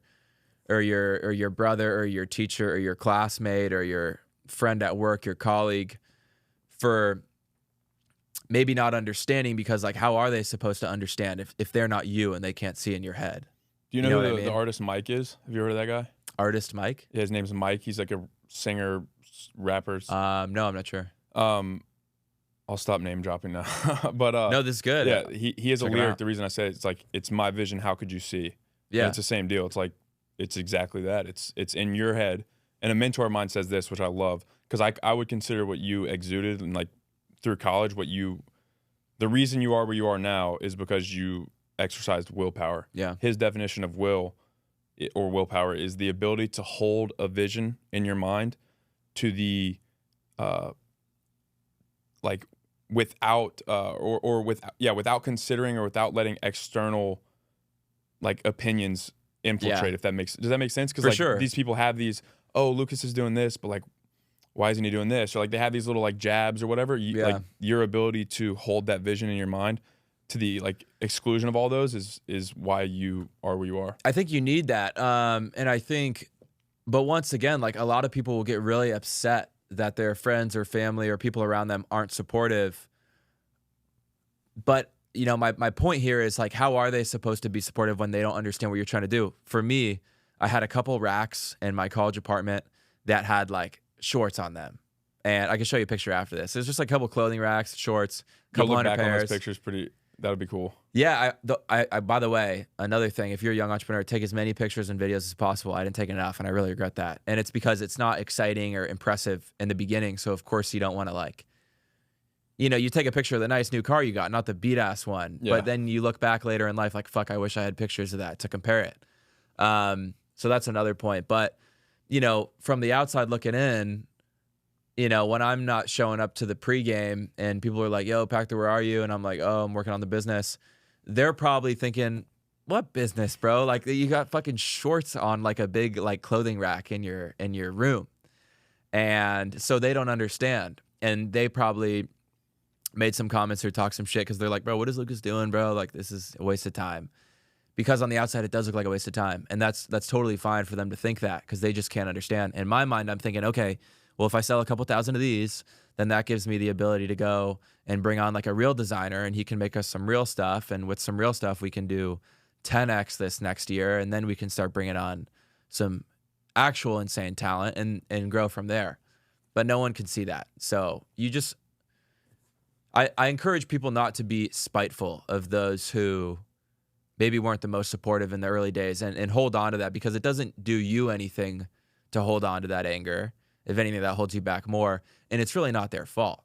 brother or your teacher or your classmate or your friend at work, your colleague, for maybe not understanding, because like, how are they supposed to understand if they're not you and they can't see in your head? Do you know who the artist Mike is? Have you heard of that guy? Artist Mike? Yeah, his name's Mike. He's like a singer, rapper. No, I'm not sure. I'll stop name dropping now. But no, this is good. Yeah, he has a lyric. The reason I say it's like, it's my vision, how could you see? Yeah. And it's the same deal. It's like, it's exactly that. It's in your head. And a mentor of mine says this, which I love, because I would consider what you exuded and like through college, the reason you are where you are now is because you exercised willpower. Yeah. His definition of will or willpower is the ability to hold a vision in your mind to the like without without considering or without letting external like opinions infiltrate. If that does that make sense? Because like sure. These people have these, oh, Lukas is doing this, but like, why isn't he doing this? Or like they have these little like jabs or whatever. Like your ability to hold that vision in your mind to the like exclusion of all those is why you are where you are. I think you need that. And I think, but once again, like a lot of people will get really upset that their friends or family or people around them aren't supportive. But my point here is like, how are they supposed to be supportive when they don't understand what you're trying to do? For me, I had a couple racks in my college apartment that had like shorts on them, and I can show you a picture after this. There's just like a couple clothing racks, shorts, couple hundred pairs. On those pictures, that would be cool. Yeah, I by the way, another thing, if you're a young entrepreneur, take as many pictures and videos as possible. I didn't take enough, and I really regret that. And it's because it's not exciting or impressive in the beginning, so of course you don't want to like, you take a picture of the nice new car you got, not the beat ass one. Yeah. But then you look back later in life like, fuck, I wish I had pictures of that to compare it. So that's another point. But from the outside looking in, when I'm not showing up to the pregame and people are like, yo, Pakter, where are you? And I'm like, oh, I'm working on the business. They're probably thinking, what business, bro? Like, you got fucking shorts on like a big like clothing rack in your room. And so they don't understand. And they probably made some comments or talked some shit because they're like, bro, what is Lukas doing, bro? Like, this is a waste of time. Because on the outside, it does look like a waste of time. And that's totally fine for them to think that, because they just can't understand. In my mind, I'm thinking, okay, well, if I sell a couple thousand of these, then that gives me the ability to go and bring on like a real designer, and he can make us some real stuff. And with some real stuff, we can do 10x this next year. And then we can start bringing on some actual insane talent and grow from there. But no one can see that. So I encourage people not to be spiteful of those who maybe weren't the most supportive in the early days, and hold on to that, because it doesn't do you anything to hold on to that anger. If anything, that holds you back more, and it's really not their fault.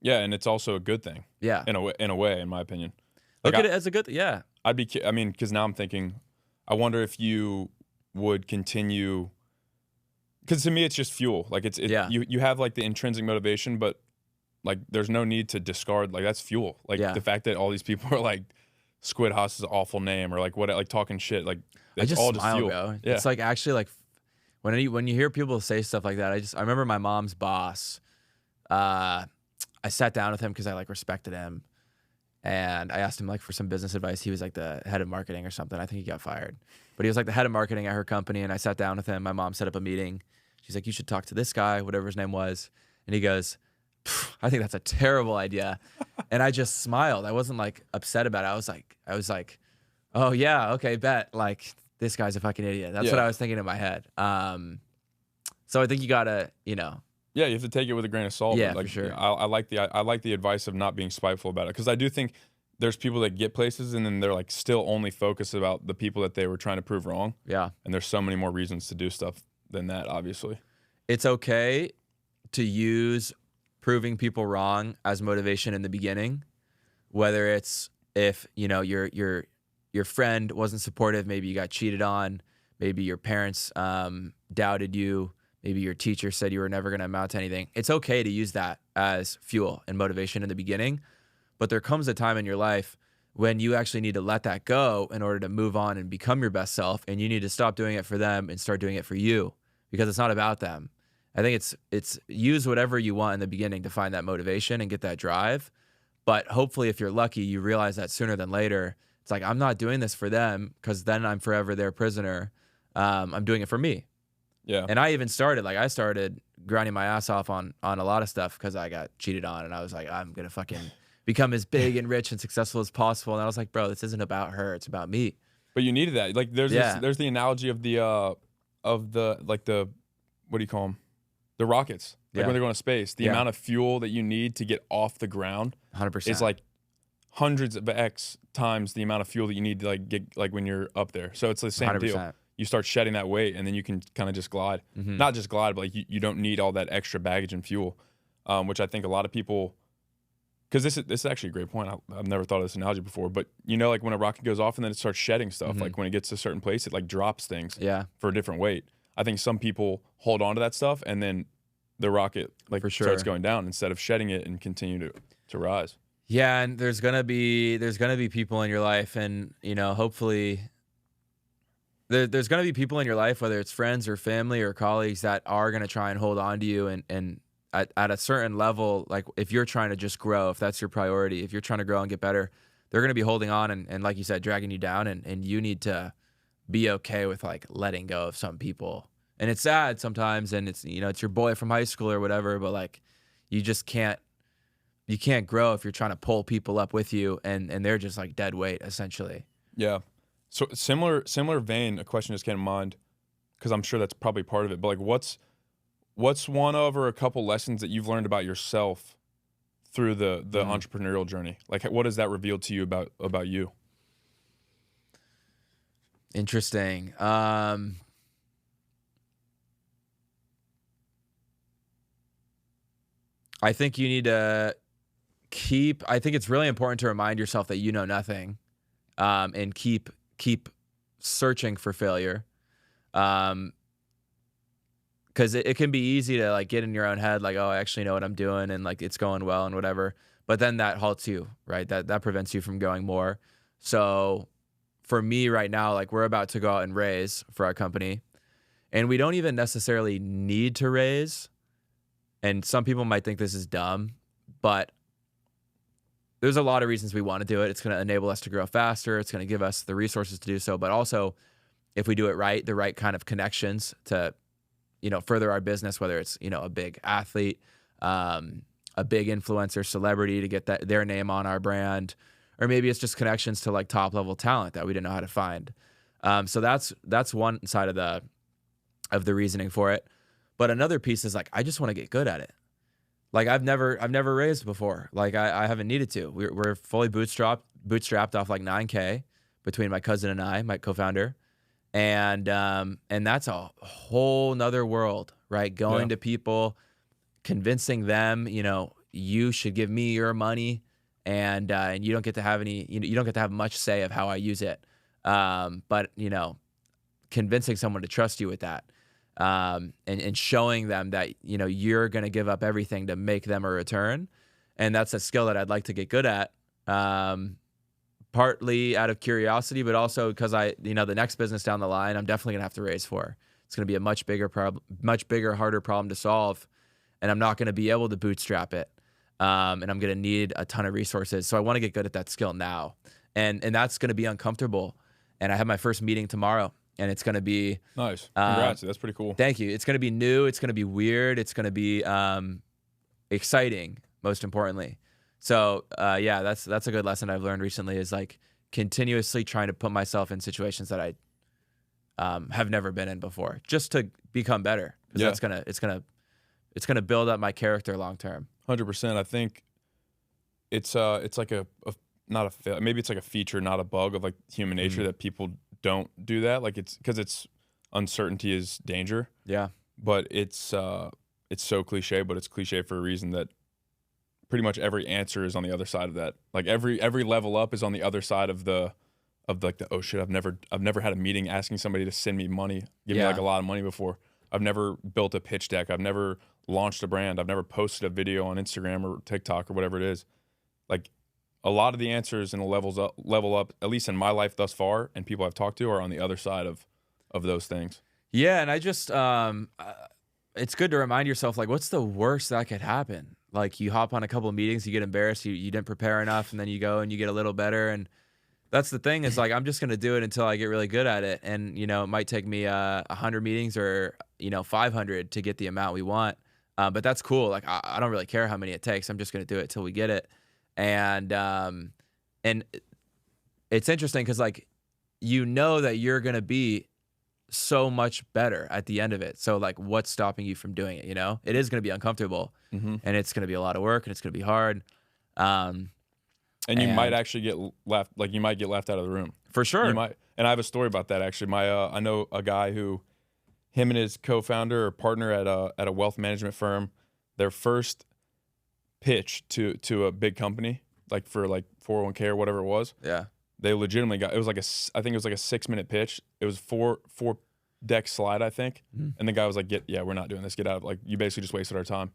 Yeah, and it's also a good thing. Yeah. In a way, in my opinion. Look at it as a good thing. Yeah. I mean, because now I'm thinking, I wonder if you would continue, because to me it's just fuel. Like you have like the intrinsic motivation, but like there's no need to discard, like that's fuel. Like the fact that all these people are like SquidHaus is an awful name, or like what, like talking shit, like it's all just fuel. Bro. Yeah. It's like actually like when you hear people say stuff like that, I remember my mom's boss. I sat down with him because I like respected him. And I asked him like for some business advice. He was like the head of marketing or something. I think he got fired, but he was like the head of marketing at her company. And I sat down with him. My mom set up a meeting. She's like, you should talk to this guy, whatever his name was. And he goes, I think that's a terrible idea. And I just smiled. I wasn't like upset about it. I was like, oh yeah, okay, bet. Like this guy's a fucking idiot. That's what I was thinking in my head. So I think you gotta, Yeah, you have to take it with a grain of salt. Yeah, like, for sure. I like the advice of not being spiteful about it, because I do think there's people that get places and then they're like still only focused about the people that they were trying to prove wrong. Yeah. And there's so many more reasons to do stuff than that, obviously. It's okay to use proving people wrong as motivation in the beginning, whether it's if, your friend wasn't supportive, maybe you got cheated on, maybe your parents doubted you, maybe your teacher said you were never going to amount to anything. It's okay to use that as fuel and motivation in the beginning, but there comes a time in your life when you actually need to let that go in order to move on and become your best self, and you need to stop doing it for them and start doing it for you, because it's not about them. I think it's use whatever you want in the beginning to find that motivation and get that drive, but hopefully if you're lucky, you realize that sooner than later. It's like, I'm not doing this for them because then I'm forever their prisoner. I'm doing it for me. Yeah. And I started grinding my ass off on a lot of stuff because I got cheated on, and I was like, I'm going to fucking become as big and rich and successful as possible. And I was like, bro, this isn't about her. It's about me. But you needed that. Like there's the analogy of the what do you call them? The rockets. Like when they're going to space, the amount of fuel that you need to get off the ground 100% is like hundreds of X times the amount of fuel that you need to like get like when you're up there. So it's the same 100%. deal. You start shedding that weight, and then you can kind of just glide. Mm-hmm. Not just glide, but like you don't need all that extra baggage and fuel, which I think a lot of people, because this is actually a great point. I've never thought of this analogy before, but like when a rocket goes off and then it starts shedding stuff, mm-hmm. like when it gets to a certain place, it like drops things for a different weight. I think some people hold on to that stuff, and then the rocket like starts going down instead of shedding it and continue to rise. Yeah, and there's gonna be people in your life, and hopefully there's gonna be people in your life, whether it's friends or family or colleagues, that are gonna try and hold on to you, and at a certain level, like if you're trying to just grow, if that's your priority, if you're trying to grow and get better, they're gonna be holding on and like you said, dragging you down, and you need to be okay with like letting go of some people. And it's sad sometimes, and it's it's your boy from high school or whatever, but like you can't grow if you're trying to pull people up with you, and they're just like dead weight essentially. Yeah. So similar vein, a question just came to mind, because I'm sure that's probably part of it. But like, what's one of or a couple lessons that you've learned about yourself through the entrepreneurial journey? Like, what has that revealed to you about you? Interesting. I think you need to I think it's really important to remind yourself that you know nothing, and keep searching for failure. Because it can be easy to like get in your own head, like, oh, I actually know what I'm doing, and like it's going well and whatever. But then that halts you, right? That prevents you from going more. So for me right now, like we're about to go out and raise for our company, and we don't even necessarily need to raise. And some people might think this is dumb, but there's a lot of reasons we want to do it. It's going to enable us to grow faster. It's going to give us the resources to do so. But also, if we do it right, the right kind of connections to, further our business, whether it's, a big athlete, a big influencer, celebrity, to get their name on our brand, or maybe it's just connections to like top level talent that we didn't know how to find. So that's one side of the reasoning for it. But another piece is like, I just want to get good at it. Like I've never raised before. Like I haven't needed to. We're fully bootstrapped off like $9K between my cousin and I, my co-founder. And that's a whole nother world, right? Going to people, convincing them, you should give me your money, and you don't get to have any, you don't get to have much say of how I use it. But convincing someone to trust you with that, and showing them that you're going to give up everything to make them a return, and that's a skill that I'd like to get good at. Partly out of curiosity, but also because the next business down the line, I'm definitely gonna have to raise for. It's gonna be a much bigger problem, much bigger, harder problem to solve, and I'm not gonna be able to bootstrap it. And I'm gonna need a ton of resources. So I want to get good at that skill now, and that's gonna be uncomfortable. And I have my first meeting tomorrow, and it's gonna be nice. Congrats, that's pretty cool. Thank you. It's gonna be new. It's gonna be weird. It's gonna be exciting, most importantly. So yeah, that's a good lesson I've learned recently, is like continuously trying to put myself in situations that I have never been in before, just to become better. Because it's gonna build up my character long term. 100%. I think it's like maybe it's like a feature, not a bug of like human nature, that people don't do that. Like it's because uncertainty is danger. Yeah. But it's so cliche, but it's cliche for a reason, that pretty much every answer is on the other side of that. Like every level up is on the other side of like the oh shit, I've never had a meeting asking somebody to send me money, give me like a lot of money before. I've never built a pitch deck. I've never launched a brand. I've never posted a video on Instagram or TikTok or whatever it is. Like a lot of the answers and the level up, at least in my life thus far, and people I've talked to, are on the other side of those things. Yeah, and I just it's good to remind yourself, like, what's the worst that could happen? Like, you hop on a couple of meetings, you get embarrassed, you didn't prepare enough, and then you go and you get a little better. And that's the thing, is like, I'm just going to do it until I get really good at it. And, it might take me 100 meetings or, 500 to get the amount we want. But that's cool. Like, I don't really care how many it takes. I'm just going to do it till we get it. And it's interesting because, like, that you're going to be so much better at the end of it. So like, what's stopping you from doing it? It is going to be uncomfortable, and it's going to be a lot of work, and it's going to be hard. And you might actually get left, like you might get left out of the room. For sure. You might. And I have a story about that actually. I know a guy who, him and his co-founder or partner at a wealth management firm, their first pitch to a big company, like for like 401k or whatever it was. Yeah. They legitimately got, I think it was like a 6-minute pitch. It was four deck slide, I think. And the guy was like, we're not doing this. Get out. Like, you basically just wasted our time.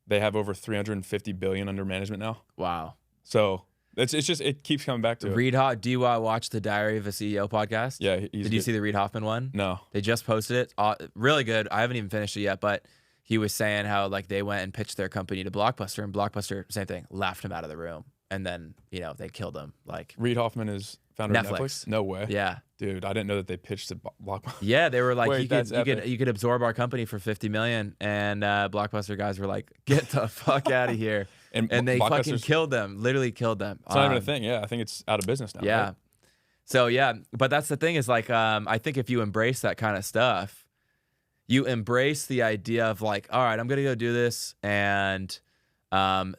They have over 350 billion under management now. Wow. So it keeps coming back to it. Do you watch the Diary of a CEO podcast? Yeah. Did you see the Reid Hoffman one? No. They just posted it. Really good. I haven't even finished it yet, but he was saying how like they went and pitched their company to Blockbuster, and Blockbuster, same thing, laughed him out of the room. And then, they killed him. Like, Reid Hoffman is founder of Netflix? No way. Yeah. Dude, I didn't know that they pitched to Blockbuster. Yeah, they were like, Wait, you could absorb our company for $50 million, and Blockbuster guys were like, get the fuck out of here. And they fucking killed them, literally killed them. It's not even a thing. Yeah, I think it's out of business now. Yeah. Right? So yeah, but that's the thing, is like, I think if you embrace that kind of stuff, you embrace the idea of like, all right, I'm gonna go do this, and I'm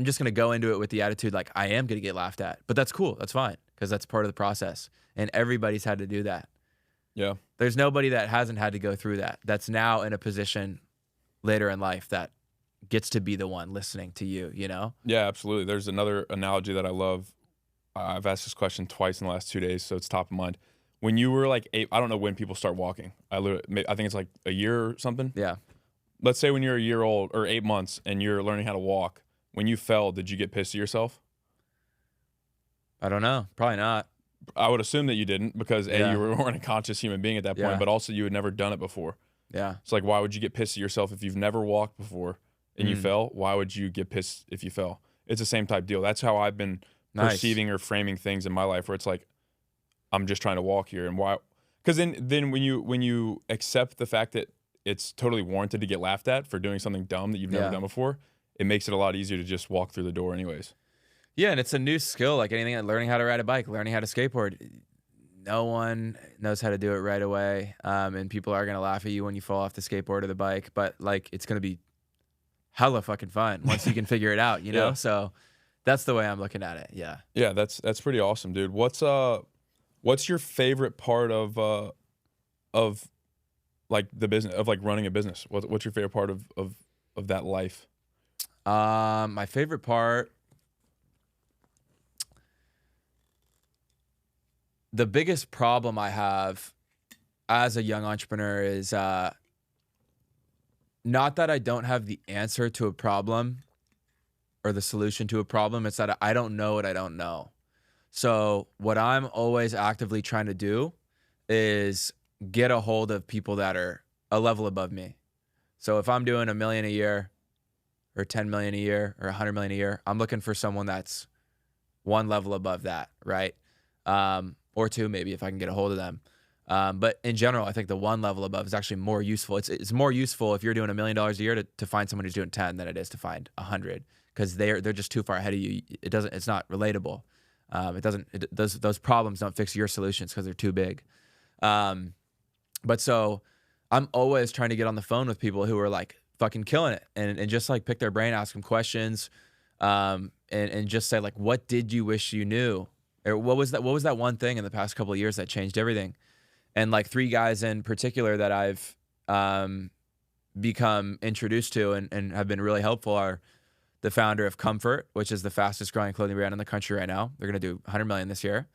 just gonna go into it with the attitude like I am gonna get laughed at, but that's cool, that's fine, because that's part of the process, and everybody's had to do that. Yeah, there's nobody that hasn't had to go through that, that's now in a position later in life that gets to be the one listening to you. Yeah, absolutely. There's another analogy that I love. I've asked this question twice in the last 2 days, so it's top of mind. When you were like 8, I don't know when people start walking. I think it's like a year or something. Yeah. Let's say when you're a year old or 8 months and you're learning how to walk, when you fell, did you get pissed at yourself? I don't know. Probably not. I would assume that you didn't, because you weren't a conscious human being at that point, but also you had never done it before. Yeah. It's like, why would you get pissed at yourself if you've never walked before and you fell? Why would you get pissed if you fell? It's the same type deal. That's how I've been perceiving or framing things in my life, where it's like, I'm just trying to walk here. And why? Because then when you accept the fact that it's totally warranted to get laughed at for doing something dumb that you've never done before, it makes it a lot easier to just walk through the door anyways. Yeah, and it's a new skill, like anything, like learning how to ride a bike, learning how to skateboard. No one knows how to do it right away, and people are going to laugh at you when you fall off the skateboard or the bike, but like, it's going to be hella fucking fun once you can figure it out, know? So that's the way I'm looking at it. Yeah. Yeah, that's pretty awesome, dude. What's your favorite part of like the business, of like running a business? What's your favorite part of that life? My favorite part the biggest problem I have as a young entrepreneur is not that I don't have the answer to a problem or the solution to a problem. It's that I don't know what I don't know. So what I'm always actively trying to do is get a hold of people that are a level above me. So if I'm doing $1 million a year or 10 million a year or 100 million a year, I'm looking for someone that's one level above that, right? Or two, maybe, if I can get a hold of them. But in general, I think the one level above is actually more useful. It's more useful if you're doing $1 million a year to find someone who's doing 10 than it is to find 100, because they're just too far ahead of you. It's not relatable. Those problems don't fix your solutions because they're too big. But so I'm always trying to get on the phone with people who are like fucking killing it and just like pick their brain, ask them questions, and just say like, what did you wish you knew? Or what was that one thing in the past couple of years that changed everything? And like 3 guys in particular that I've become introduced to and have been really helpful are the founder of Comfort, which is the fastest growing clothing brand in the country right now. They're going to do 100 million this year.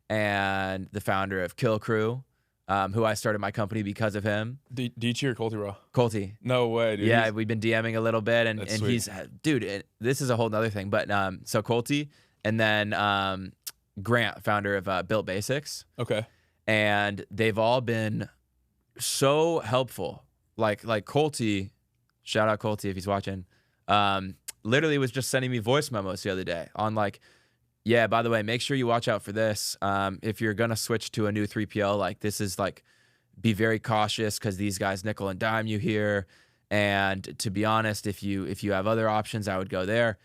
And the founder of Kill Crew, who I started my company because of him. DT or Colty Raw? Colty. No way, dude. Yeah, we've been DMing a little bit, and sweet. He's, dude, this is a whole nother thing. But so Colty, and then Grant, founder of Built Basics. Okay. And they've all been so helpful. Like Colty, shout out Colty if he's watching, literally was just sending me voice memos the other day on like, yeah, by the way, make sure you watch out for this. If you're going to switch to a new 3PL, like this is like, be very cautious because these guys nickel and dime you here. And to be honest, if you have other options, I would go there.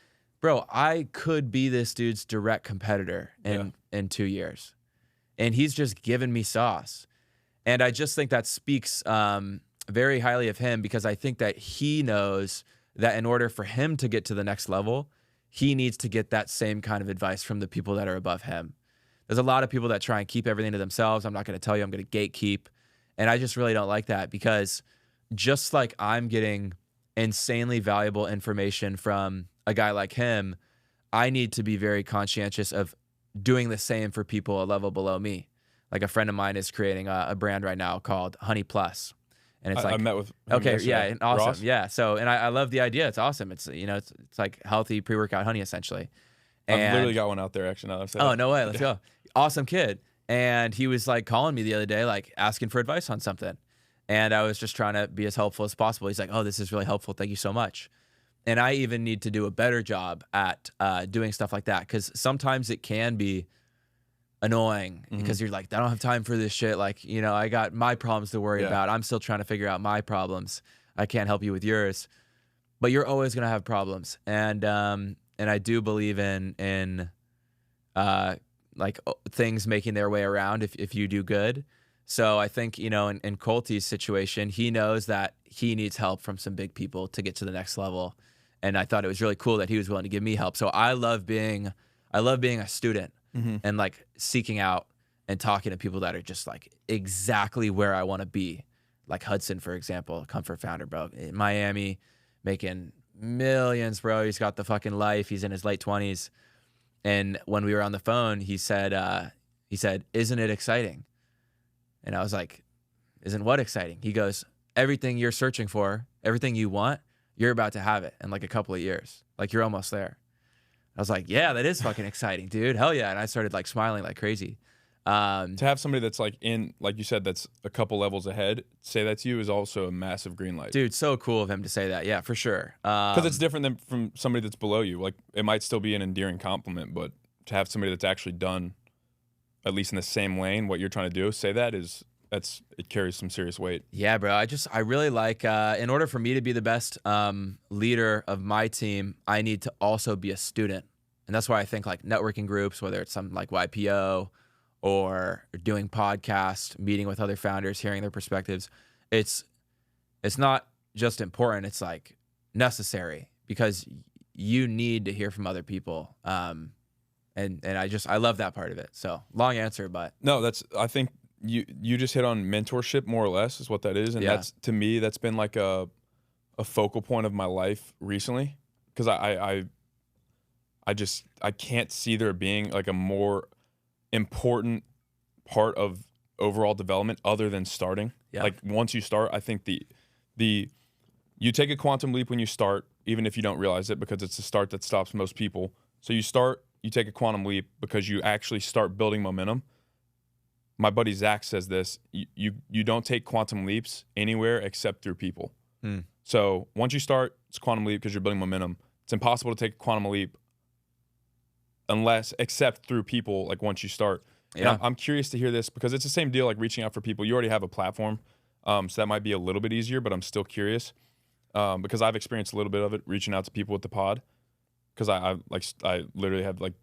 Bro, I could be this dude's direct competitor in 2 years. And he's just given me sauce. And I just think that speaks very highly of him, because I think that he knows that in order for him to get to the next level, he needs to get that same kind of advice from the people that are above him. There's a lot of people that try and keep everything to themselves. I'm not going to tell you, I'm going to gatekeep. And I just really don't like that, because just like I'm getting insanely valuable information from a guy like him, I need to be very conscientious of doing the same for people a level below me. Like a friend of mine is creating a brand right now called Honey Plus. And it's like, I met with him okay, yesterday. yeah, awesome. Ross? Yeah. So, and I love the idea. It's awesome. It's, it's like healthy pre-workout honey essentially. And, I've literally got one out there actually now that I've said oh, that. no way. Let's go. Awesome kid. And he was like calling me the other day, like asking for advice on something. And I was just trying to be as helpful as possible. He's like, oh, this is really helpful. Thank you so much. And I even need to do a better job at doing stuff like that, because sometimes it can be annoying because you're like, I don't have time for this shit. Like, I got my problems to worry about. I'm still trying to figure out my problems. I can't help you with yours, but you're always going to have problems. And I do believe in like things making their way around if you do good. So I think, in Colty's situation, he knows that he needs help from some big people to get to the next level. And I thought it was really cool that he was willing to give me help. So I love being a student and like seeking out and talking to people that are just like exactly where I want to be. Like Hudson, for example, Comfort founder, bro, in Miami, making millions, bro. He's got the fucking life. He's in his late 20s. And when we were on the phone, he said, isn't it exciting? And I was like, isn't what exciting? He goes, everything you're searching for, everything you want, you're about to have it in like a couple of years. Like you're almost there. I was like, yeah, that is fucking exciting, dude. Hell yeah. And I started like smiling like crazy. To have somebody that's like like you said, that's a couple levels ahead, say that to you is also a massive green light. Dude, so cool of him to say that. Yeah, for sure. Because it's different than from somebody that's below you. Like it might still be an endearing compliment, but to have somebody that's actually done, at least in the same lane, what you're trying to do, say that it carries some serious weight. Yeah, bro. I really like, in order for me to be the best leader of my team, I need to also be a student. And that's why I think like networking groups, whether it's something like YPO or doing podcasts, meeting with other founders, hearing their perspectives, it's not just important, it's like necessary, because you need to hear from other people. And I love that part of it. So long answer, but no, I think you just hit on mentorship more or less is what that is. And that's, to me, that's been like a focal point of my life recently. Cause I can't see there being like a more important part of overall development other than starting. Yeah. Like once you start, I think you take a quantum leap when you start, even if you don't realize it, because it's the start that stops most people. So you start, you take a quantum leap because you actually start building momentum. My buddy Zach says this, you don't take quantum leaps anywhere except through people. So once you start, it's quantum leap because you're building momentum. It's impossible to take a quantum leap except through people, like once you start. Yeah. And I'm curious to hear this because it's the same deal like reaching out for people. You already have a platform, so that might be a little bit easier, but I'm still curious because I've experienced a little bit of it reaching out to people with the pod because I literally have like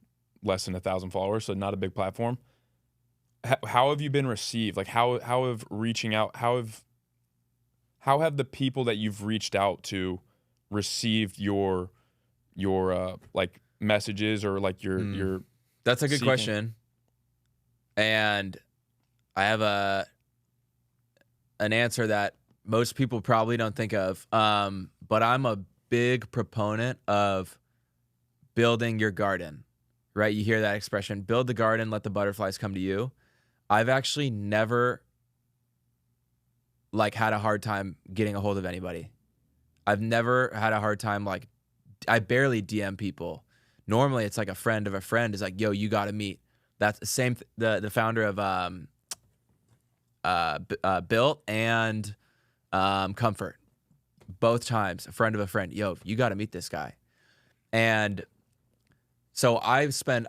less than 1,000 followers, so not a big platform. How have you been received? Like how have reaching out, how have the people that you've reached out to received your like messages or like your That's a good seeking? question. And I have an answer that most people probably don't think of. But I'm a big proponent of building your garden, right? You hear that expression, build the garden, let the butterflies come to you. I've actually never like had a hard time getting a hold of anybody. I've never had a hard time, like I barely DM people. Normally it's like a friend of a friend is like, yo, you got to meet. That's the same, the founder of Built and Comfort. Both times, a friend of a friend, yo, you got to meet this guy. And so I spend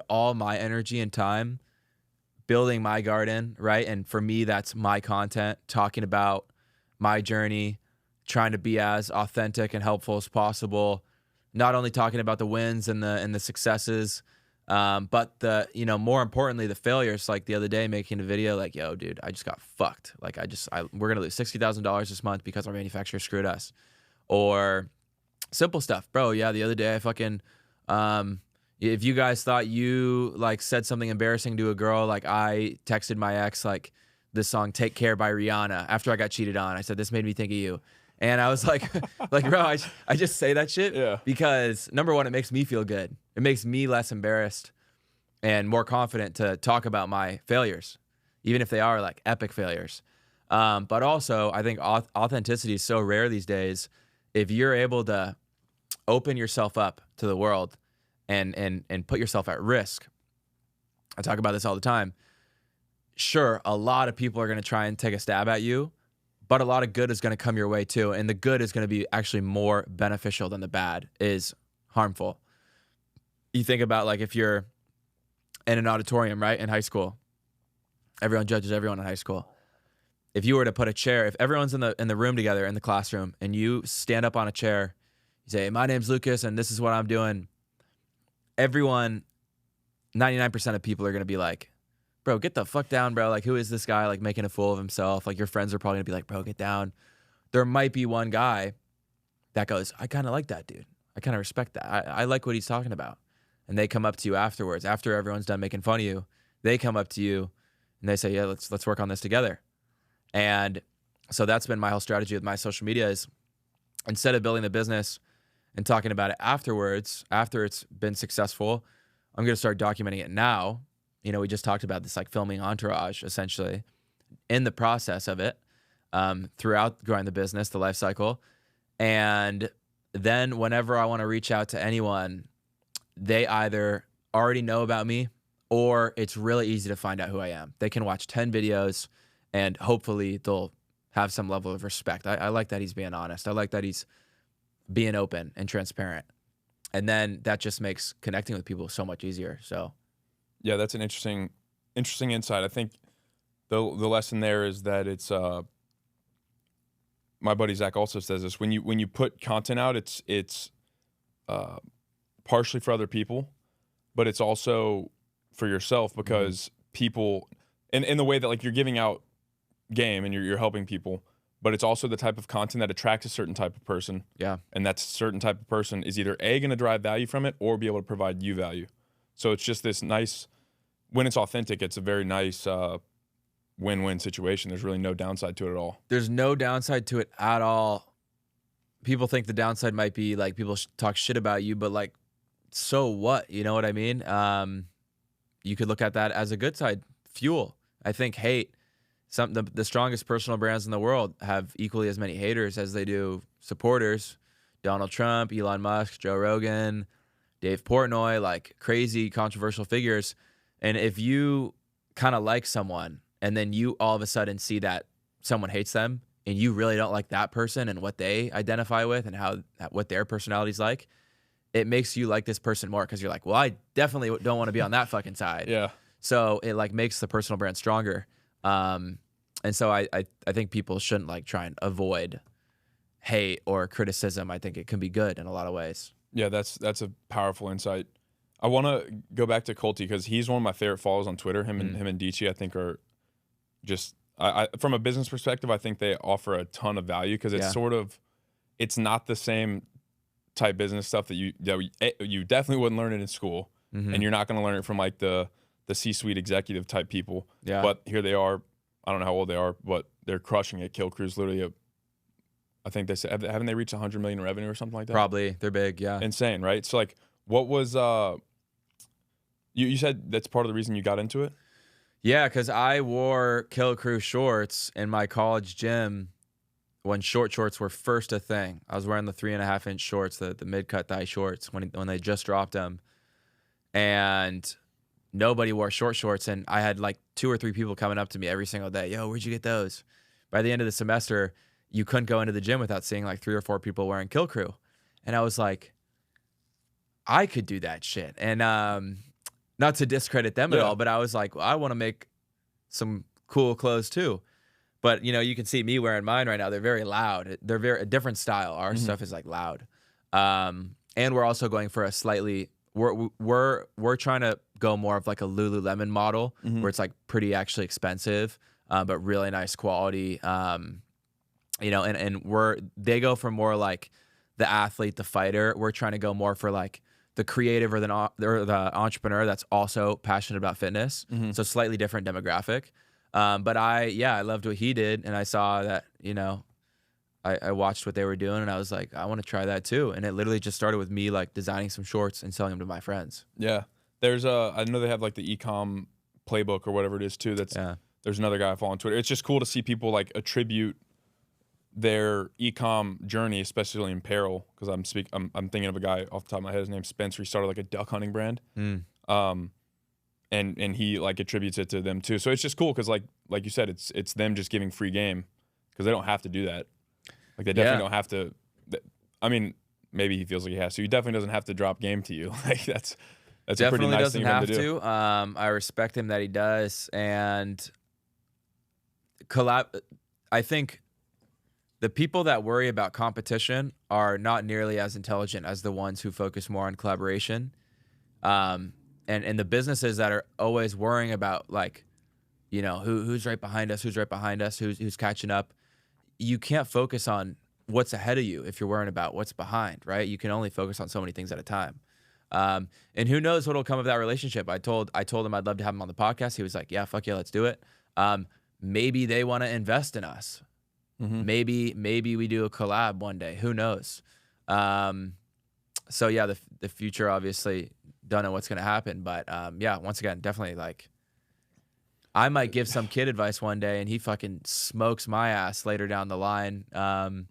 all my energy and time building my garden, right? And for me, that's my content, talking about my journey, trying to be as authentic and helpful as possible. Not only talking about the wins and the successes, but the, you know, more importantly, the failures. Like the other day, making a video like, yo, dude, I just got fucked. Like we're gonna lose $60,000 this month because our manufacturer screwed us. Or simple stuff, bro. Yeah, the other day I fucking, if you guys thought you like said something embarrassing to a girl, like I texted my ex like this song "Take Care" by Rihanna after I got cheated on. I said this made me think of you. And I was like, bro, I just say that shit because number one, it makes me feel good. It makes me less embarrassed and more confident to talk about my failures, even if they are like epic failures. But also, I think authenticity is so rare these days. If you're able to open yourself up to the world and put yourself at risk, I talk about this all the time. Sure, a lot of people are going to try and take a stab at you, but a lot of good is going to come your way too. And the good is going to be actually more beneficial than the bad is harmful. You think about like if you're in an auditorium, right, in high school, everyone judges everyone in high school. If you were to put a chair, if everyone's in the room together in the classroom and you stand up on a chair, you say, my name's Lukas and this is what I'm doing. Everyone, 99% of people are going to be like, bro, get the fuck down, bro. Like, who is this guy, like, making a fool of himself? Like, your friends are probably gonna be like, bro, get down. There might be one guy that goes, I kind of like that dude. I kind of respect that. I like what he's talking about. And they come up to you afterwards. After everyone's done making fun of you, they come up to you and they say, yeah, let's work on this together. And so that's been my whole strategy with my social media is instead of building the business and talking about it afterwards, after it's been successful, I'm gonna start documenting it now. You know, we just talked about this, like filming entourage, essentially, in the process of it, throughout growing the business, the life cycle. And then whenever I want to reach out to anyone, they either already know about me or it's really easy to find out who I am. They can watch 10 videos and hopefully they'll have some level of respect. I like that he's being honest. I like that he's being open and transparent. And then that just makes connecting with people so much easier. So yeah, that's an interesting insight. I think the lesson there is that it's my buddy Zach also says this. When you put content out, it's partially for other people, but it's also for yourself because people in the way that like you're giving out game and you're helping people, but it's also the type of content that attracts a certain type of person. Yeah. And that certain type of person is either A, going to derive value from it or be able to provide you value. So it's just this nice, when it's authentic, it's a very nice win-win situation. There's really no downside to it at all. There's no downside to it at all. People think the downside might be like people talk shit about you, but like, so what? You know what I mean? You could look at that as a good side, fuel. I think hate, the strongest personal brands in the world have equally as many haters as they do supporters. Donald Trump, Elon Musk, Joe Rogan, Dave Portnoy, like crazy controversial figures. And if you kind of like someone and then you all of a sudden see that someone hates them and you really don't like that person and what they identify with and what their personality's like, it makes you like this person more because you're like, well, I definitely don't want to be on that fucking side. Yeah. So it like makes the personal brand stronger. And so I think people shouldn't like try and avoid hate or criticism. I think it can be good in a lot of ways. Yeah, that's a powerful insight. I want to go back to Colty because he's one of my favorite followers on Twitter. Him and Dici, I think, are just from a business perspective, I think they offer a ton of value because it's sort of, it's not the same type business stuff that you definitely wouldn't learn it in school, and you're not going to learn it from like the C-suite executive type people. Yeah. But here they are. I don't know how old they are, but they're crushing it. Kill Crew's literally I think they said, haven't they reached 100 million in revenue or something like that? Probably. They're big, yeah. Insane, right? So like, what was you said that's part of the reason you got into it? Yeah, because I wore Kill Crew shorts in my college gym when short shorts were first a thing. I was wearing the 3.5-inch shorts, the mid-cut thigh shorts when they just dropped them. And nobody wore short shorts, and I had like 2 or 3 people coming up to me every single day. Yo, where'd you get those? By the end of the semester, you couldn't go into the gym without seeing like 3 or 4 people wearing Kill Crew. And I was like, I could do that shit. And not to discredit them at all, but I was like, well, I want to make some cool clothes too. But, you know, you can see me wearing mine right now. They're very loud. They're very a different style. Our stuff is like loud. And we're also going for a slightly, we're trying to go more of like a Lululemon model where it's like pretty actually expensive, but really nice quality. You know, and they go for more like the athlete, the fighter. We're trying to go more for like the creative or the entrepreneur that's also passionate about fitness. So slightly different demographic. But I loved what he did, and I saw that, you know, I watched what they were doing, and I was like, I want to try that too. And it literally just started with me like designing some shorts and selling them to my friends. Yeah. There's I know they have like the e-com playbook or whatever it is too. There's another guy I follow on Twitter. It's just cool to see people like attribute their e-com journey, especially in apparel, because I'm thinking of a guy off the top of my head. His name's Spencer. He started like a duck hunting brand, and he like attributes it to them too. So it's just cool because like you said, it's them just giving free game because they don't have to do that. Like they definitely don't have to. I mean, maybe he feels like he has to. He definitely doesn't have to drop game to you. Like that's definitely a pretty nice thing for him to do. I respect him that he does, and I think the people that worry about competition are not nearly as intelligent as the ones who focus more on collaboration. And the businesses that are always worrying about, like, you know, who's right behind us, who's catching up. You can't focus on what's ahead of you if you're worrying about what's behind, right? You can only focus on so many things at a time. And who knows what'll come of that relationship. I told him I'd love to have him on the podcast. He was like, yeah, fuck yeah, let's do it. Maybe they want to invest in us. Maybe we do a collab one day. Who knows? So yeah, the future obviously don't know what's gonna happen, but yeah, once again, definitely like I might give some kid advice one day and he fucking smokes my ass later down the line. And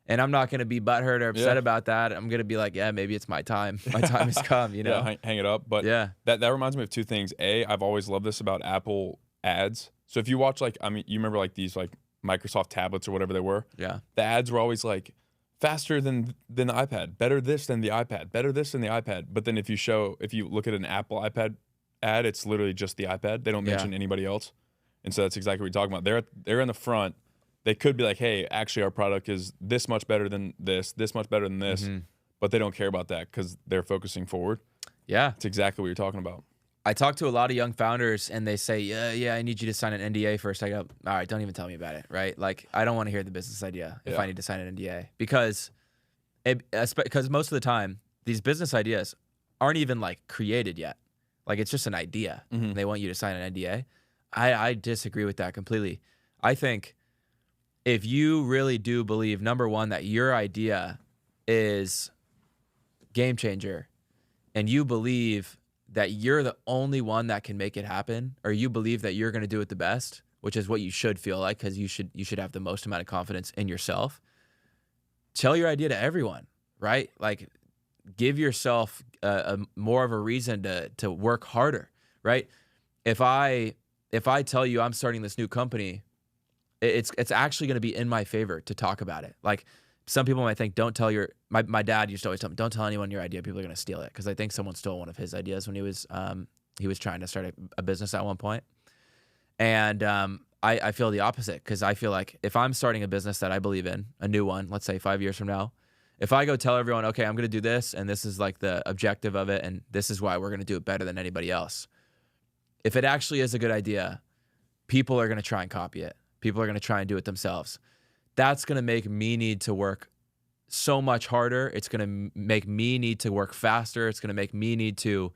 I'm not gonna be butthurt or upset about that. I'm gonna be like, yeah, maybe it's my time. My time has come. You know, hang it up. But yeah, that reminds me of 2 things. I've always loved this about Apple ads. So if you watch like, I mean, you remember like these like Microsoft tablets or whatever they were. Yeah. The ads were always like faster than the iPad, better this than the iPad, better this than the iPad. But then if you look at an Apple iPad ad, it's literally just the iPad. They don't mention anybody else. And so that's exactly what you're talking about. They're in the front. They could be like, hey, actually our product is this much better than this much better than this. But they don't care about that because they're focusing forward. Yeah. It's exactly what you're talking about. I talk to a lot of young founders and they say, yeah, I need you to sign an NDA first. I go, all right, don't even tell me about it, right? Like, I don't want to hear the business idea if I need to sign an NDA because most of the time, these business ideas aren't even like created yet. Like, it's just an idea. And they want you to sign an NDA. I disagree with that completely. I think if you really do believe, number one, that your idea is game changer and you believe that you're the only one that can make it happen, or you believe that you're going to do it the best, which is what you should feel like, because you should have the most amount of confidence in yourself. Tell your idea to everyone, right? Like, give yourself a more of a reason to work harder, right? If I tell you I'm starting this new company, it's actually going to be in my favor to talk about it. Like, some people might think, don't tell my dad used to always tell me, don't tell anyone your idea. People are going to steal it. Because I think someone stole one of his ideas when he was trying to start a business at one point. And I feel the opposite, because I feel like if I'm starting a business that I believe in, a new one, let's say 5 years from now, if I go tell everyone, okay, I'm going to do this, and this is like the objective of it, and this is why we're going to do it better than anybody else. If it actually is a good idea, people are going to try and copy it. People are going to try and do it themselves. That's going to make me need to work so much harder. It's going to make me need to work faster. It's going to make me need to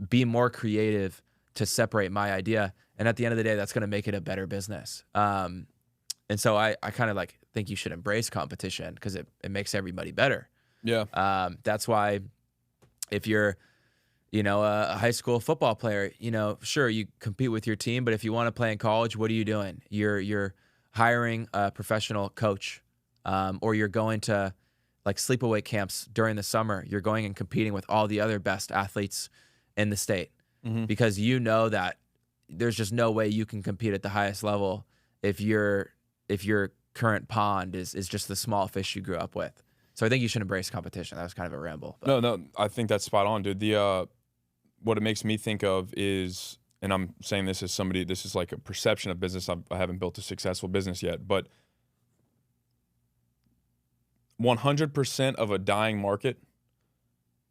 be more creative to separate my idea. And at the end of the day, that's going to make it a better business. And so I kind of like think you should embrace competition, because it makes everybody better. Yeah. That's why if you're, a high school football player, sure, you compete with your team, but if you want to play in college, what are you doing? You're hiring a professional coach, or you're going to like sleepaway camps during the summer. You're going and competing with all the other best athletes in the state, because you know that there's just no way you can compete at the highest level if your current pond is just the small fish you grew up with. So I think you should embrace competition. That was kind of a ramble. But. No, I think that's spot on, dude. What it makes me think of is, and I'm saying this as somebody, this is like a perception of business. I haven't built a successful business yet, but 100% of a dying market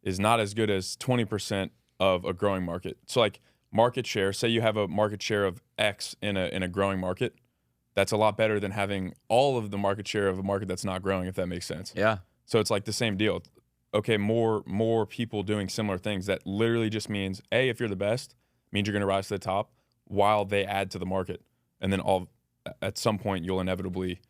is not as good as 20% of a growing market. So like market share, say you have a market share of X in a growing market, that's a lot better than having all of the market share of a market that's not growing, if that makes sense. Yeah. So it's like the same deal. Okay, more people doing similar things. That literally just means, A, if you're the best, means you're going to rise to the top while they add to the market. And then at some point, you'll inevitably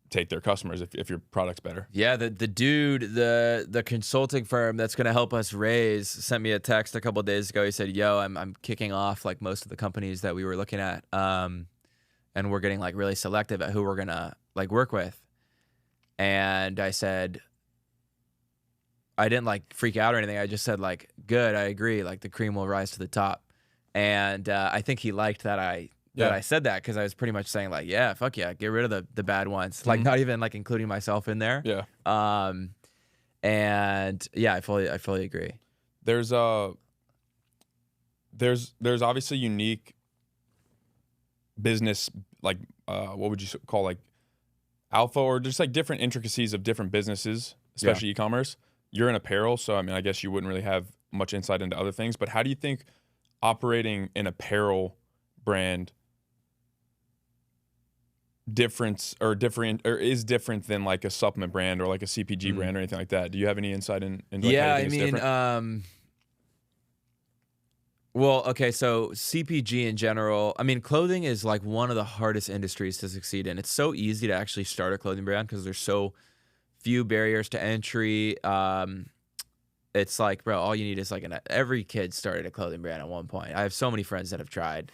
take their customers if your product's better. Yeah, the dude, the consulting firm that's going to help us raise sent me a text a couple of days ago. He said, yo, I'm kicking off like most of the companies that we were looking at. And we're getting like really selective at who we're going to like work with. And I said, I didn't like freak out or anything. I just said like, good, I agree. Like the cream will rise to the top. And I think he liked that I said that, because I was pretty much saying like, yeah, fuck yeah, get rid of the bad ones. Like not even like including myself in there. Yeah. And yeah, I fully agree. There's obviously unique business, like what would you call like alpha, or just like different intricacies of different businesses, especially e-commerce. You're in apparel, so I mean, I guess you wouldn't really have much insight into other things, but how do you think operating an apparel brand is different than like a supplement brand or like a CPG brand or anything like that? Do you have any insight into like yeah, how I you think it's mean, well, okay, so CPG in general, I mean, clothing is like one of the hardest industries to succeed in. It's so easy to actually start a clothing brand because there's so few barriers to entry. It's like, bro, all you need is like every kid started a clothing brand at one point. I have so many friends that have tried,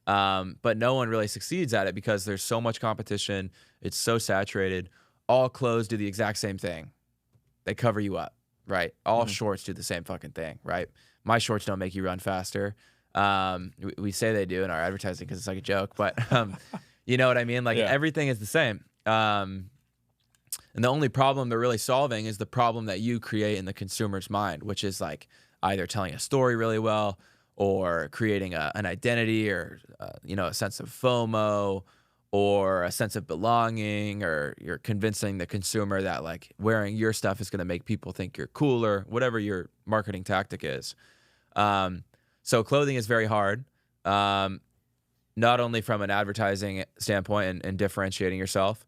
but no one really succeeds at it because there's so much competition. It's so saturated. All clothes do the exact same thing. They cover you up, right? All shorts do the same fucking thing, right? My shorts don't make you run faster. We say they do in our advertising because it's like a joke, but you know what I mean? Like everything is the same. And the only problem they're really solving is the problem that you create in the consumer's mind, which is like either telling a story really well or creating an identity or, a sense of FOMO or a sense of belonging, or you're convincing the consumer that like wearing your stuff is going to make people think you're cooler, whatever your marketing tactic is. So clothing is very hard, not only from an advertising standpoint and differentiating yourself,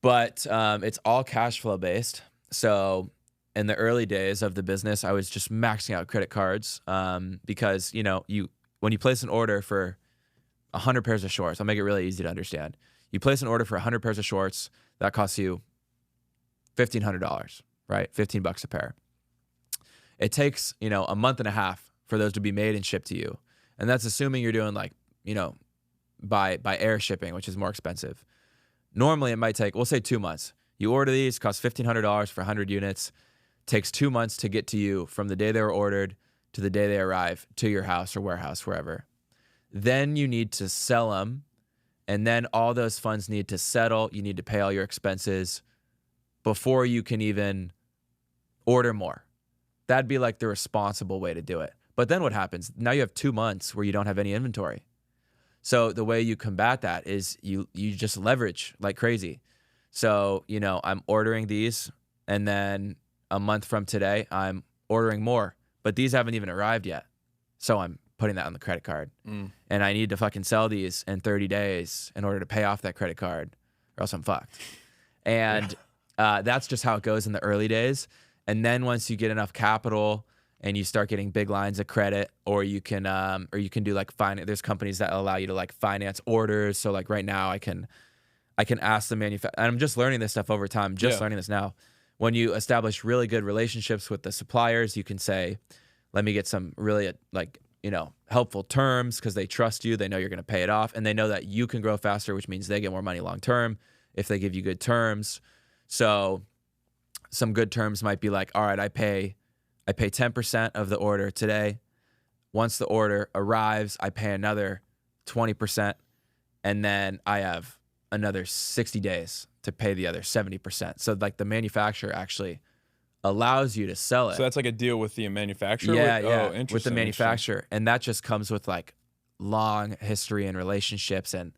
but it's all cash flow based. So in the early days of the business, I was just maxing out credit cards because, when you place an order for 100 pairs of shorts, I'll make it really easy to understand. You place an order for 100 pairs of shorts, that costs you $1,500, right? $15 a pair. it takes, a month and a half for those to be made and shipped to you. And that's assuming you're doing like, by air shipping, which is more expensive. Normally it might take, we'll say 2 months. You order these, cost $1,500 for 100 units. Takes 2 months to get to you from the day they were ordered to the day they arrive to your house or warehouse, wherever. Then you need to sell them, and then all those funds need to settle. You need to pay all your expenses before you can even order more. That'd be like the responsible way to do it. But then what happens? Now you have 2 months where you don't have any inventory. So the way you combat that is you just leverage like crazy. So, I'm ordering these, and then a month from today, I'm ordering more. But these haven't even arrived yet. So I'm putting that on the credit card. And I need to fucking sell these in 30 days in order to pay off that credit card, or else I'm fucked. And that's just how it goes in the early days. And then once you get enough capital and you start getting big lines of credit, or you can do like finance. There's companies that allow you to like finance orders. So like right now I can ask the manufacturer, and I'm just learning this stuff over time, learning this now. When you establish really good relationships with the suppliers, you can say, let me get some really helpful terms, because they trust you. They know you're going to pay it off, and they know that you can grow faster, which means they get more money long term if they give you good terms. So some good terms might be like, all right, I pay 10% of the order today. Once the order arrives, I pay another 20%, and then I have another 60 days to pay the other 70%. So like the manufacturer actually allows you to sell it. So that's like a deal with the manufacturer? Yeah, Oh, interesting. with the manufacturer. And that just comes with like long history and relationships, and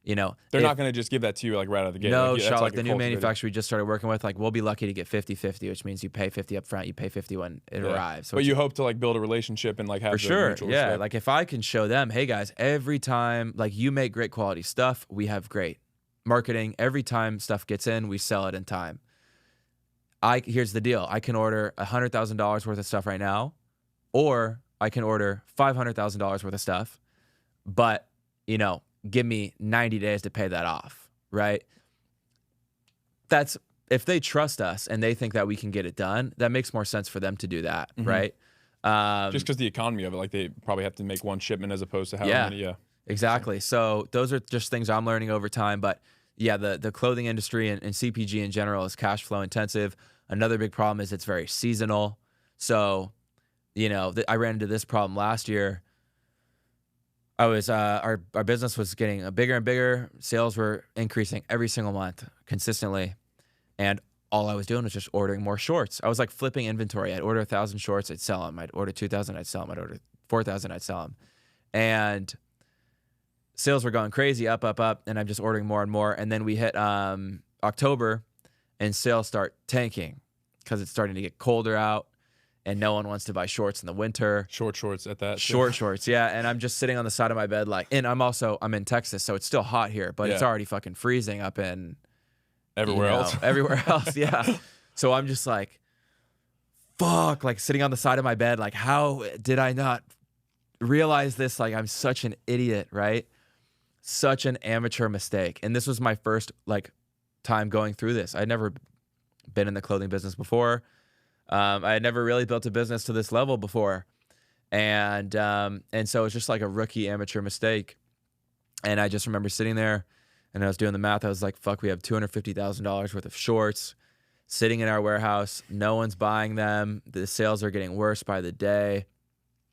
they're not going to just give that to you like right out of the gate. No, like the new manufacturer we just started working with, like we'll be lucky to get 50-50, which means you pay 50 up front, you pay 50 when it arrives. So but you hope to like build a relationship and like have for sure. mutual Yeah, respect. like if I can show them, hey guys, every time like you make great quality stuff, we have great marketing. Every time stuff gets in, we sell it in time. Here's the deal. I can order $100,000 worth of stuff right now, or I can order $500,000 worth of stuff, but give me 90 days to pay that off, right? That's, if they trust us and they think that we can get it done, that makes more sense for them to do that, right? Just because the economy of it, like they probably have to make one shipment as opposed to how many. Yeah, exactly. So those are just things I'm learning over time. But yeah, the clothing industry and CPG in general is cash flow intensive. Another big problem is it's very seasonal. So, I ran into this problem last year. I was our business was getting bigger and bigger. Sales were increasing every single month consistently, and all I was doing was just ordering more shorts. I was like flipping inventory. I'd order 1,000 shorts, I'd sell them. I'd order 2,000, I'd sell them. I'd order 4,000, I'd sell them, and sales were going crazy, up, and I'm just ordering more and more. And then we hit October, and sales start tanking because it's starting to get colder out. And no one wants to buy shorts in the winter. Short shorts at that. Short shorts, yeah. And I'm just sitting on the side of my bed and I'm in Texas, so it's still hot here, but it's already fucking freezing up in everywhere else. Everywhere else, yeah. So I'm just like, fuck, like sitting on the side of my bed, like how did I not realize this? Like I'm such an idiot, right? Such an amateur mistake. And this was my first like time going through this. I'd never been in the clothing business before. I had never really built a business to this level before. And so it's just like a rookie amateur mistake. And I just remember sitting there and I was doing the math. I was like, fuck, we have $250,000 worth of shorts sitting in our warehouse. No one's buying them. The sales are getting worse by the day.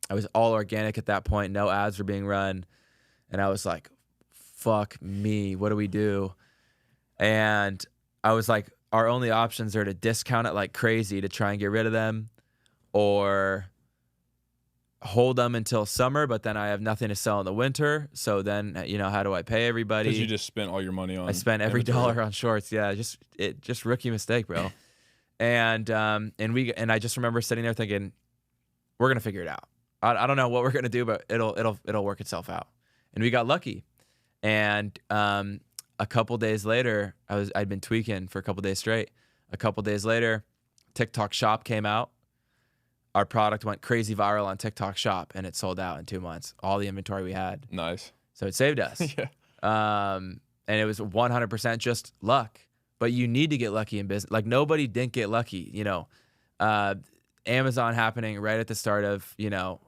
I was all organic at that point. No ads were being run. And I was like, fuck me. What do we do? And I was like, our only options are to discount it like crazy to try and get rid of them, or hold them until summer, but then I have nothing to sell in the winter. So then, how do I pay everybody? Because you just spent all your money on. I spent every dollar on shorts. Yeah, just rookie mistake, bro. and I just remember sitting there thinking, we're gonna figure it out. I don't know what we're gonna do, but it'll work itself out. And we got lucky. And a couple days later, I'd been tweaking for a couple days straight. A couple days later, TikTok Shop came out. Our product went crazy viral on TikTok Shop, and it sold out in 2 months. All the inventory we had. Nice. So it saved us. Yeah. And it was 100% just luck. But you need to get lucky in business. Like nobody didn't get lucky. Amazon happening right at the start of, you know,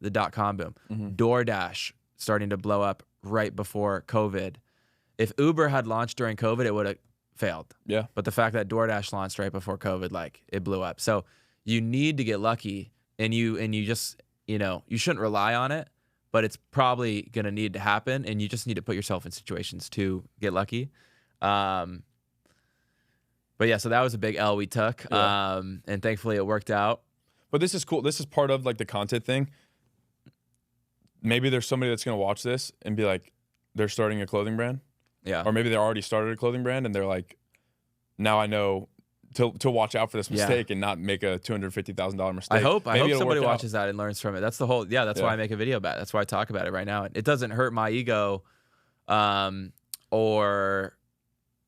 the .com boom. Mm-hmm. DoorDash starting to blow up right before COVID. If Uber had launched during COVID, it would have failed. Yeah. But the fact that DoorDash launched right before COVID, like, it blew up. So you need to get lucky, and you just, you know, you shouldn't rely on it, but it's probably going to need to happen, and you just need to put yourself in situations to get lucky. But yeah, so that was a big L we took, and thankfully it worked out. But this is cool. This is part of like the content thing. Maybe there's somebody that's going to watch this and be like, they're starting a clothing brand. Yeah. Or maybe they already started a clothing brand and they're like, now I know to watch out for this mistake and not make a $250,000 mistake. I hope somebody watches that and learns from it. That's the whole, that's why I make a video about it. That's why I talk about it right now. It doesn't hurt my ego or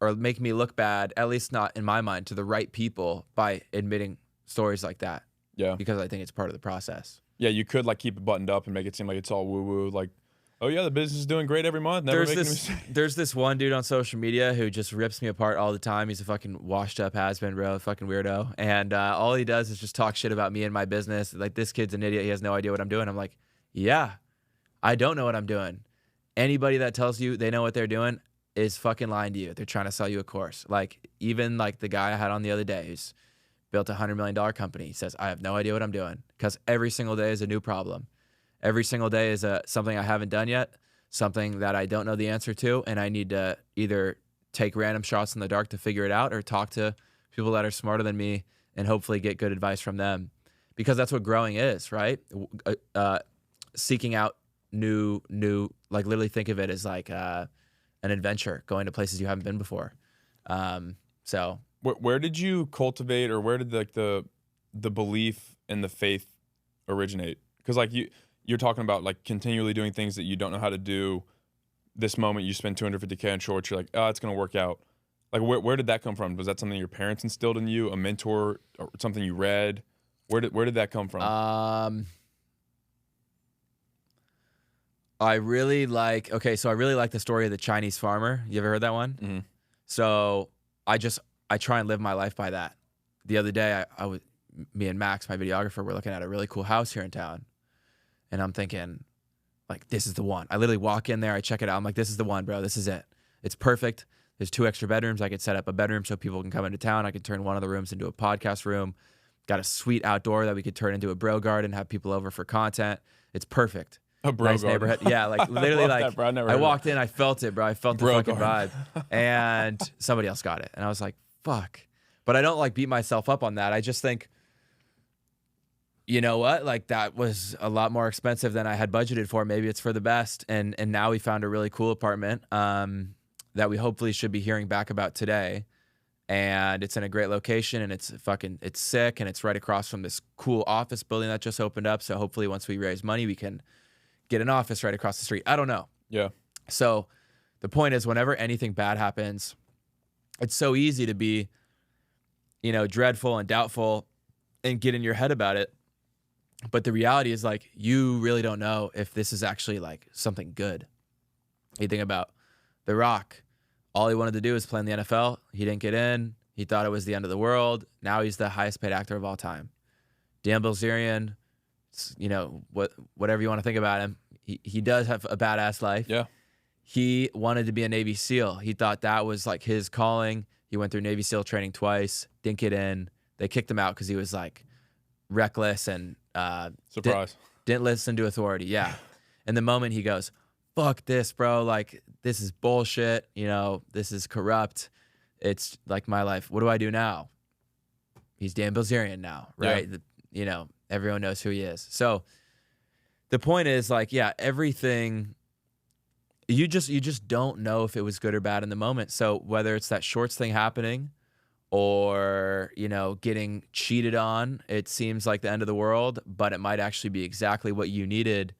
make me look bad, at least not in my mind, to the right people by admitting stories like that. Yeah. Because I think it's part of the process. Yeah, you could like keep it buttoned up and make it seem like it's all woo-woo, like, oh yeah, the business is doing great every month. Never making a mistake. There's this one dude on social media who just rips me apart all the time. He's a fucking washed up has-been, bro, fucking weirdo. And all he does is just talk shit about me and my business. Like, this kid's an idiot. He has no idea what I'm doing. I'm like, yeah, I don't know what I'm doing. Anybody that tells you they know what they're doing is fucking lying to you. They're trying to sell you a course. Like, even like the guy I had on the other day who's built a $100 million company. He says, I have no idea what I'm doing, because every single day is a new problem. Every single day is something I haven't done yet, something that I don't know the answer to, and I need to either take random shots in the dark to figure it out or talk to people that are smarter than me and hopefully get good advice from them, because that's what growing is, right? Seeking out new, like, literally think of it as like an adventure, going to places you haven't been before. So where did you cultivate, or where did like the belief and the faith originate? Because like you're talking about like continually doing things that you don't know how to do. This moment you spend $250K on shorts, you're like, oh, it's gonna work out. Like, where did that come from? Was that something your parents instilled in you, a mentor, or something you read? Where did that come from? I really like the story of the Chinese farmer. You ever heard that one? Mm-hmm. So I try and live my life by that. The other day, me and Max, my videographer, were looking at a really cool house here in town. And I'm thinking, like, this is the one. I literally walk in there, I check it out. I'm like, this is the one, bro. This is it. It's perfect. There's 2 extra bedrooms. I could set up a bedroom so people can come into town. I could turn one of the rooms into a podcast room. Got a sweet outdoor that we could turn into a bro garden, have people over for content. It's perfect. A bro nice garden. neighborhood. Yeah, like literally, like that, I walked in, I felt it, bro. I felt the bro fucking garden. vibe. And somebody else got it. And I was like, fuck. But I don't like beat myself up on that. I just think, you know what? Like, that was a lot more expensive than I had budgeted for. Maybe it's for the best. And now we found a really cool apartment that we hopefully should be hearing back about today. And it's in a great location, and it's sick, and it's right across from this cool office building that just opened up. So hopefully once we raise money, we can get an office right across the street. I don't know. Yeah. So the point is, whenever anything bad happens, it's so easy to be, you know, dreadful and doubtful and get in your head about it. But the reality is, like, you really don't know if this is actually like something good. You think about The Rock. All he wanted to do was play in the NFL. He didn't get in. He thought it was the end of the world. Now he's the highest paid actor of all time. Dan Bilzerian, you know, whatever you want to think about him, he does have a badass life. Yeah. He wanted to be a Navy SEAL. He thought that was like his calling. He went through Navy SEAL training twice, didn't get in. They kicked him out because he was like reckless and surprise. Didn't listen to authority. Yeah. And the moment he goes, fuck this, bro. Like, this is bullshit. You know, this is corrupt. It's like my life. What do I do now? He's Dan Bilzerian now, right? Yeah. You know, everyone knows who he is. So the point is, like, yeah, everything, you just don't know if it was good or bad in the moment. So whether it's that shorts thing happening or, you know, getting cheated on, it seems like the end of the world, but it might actually be exactly what you needed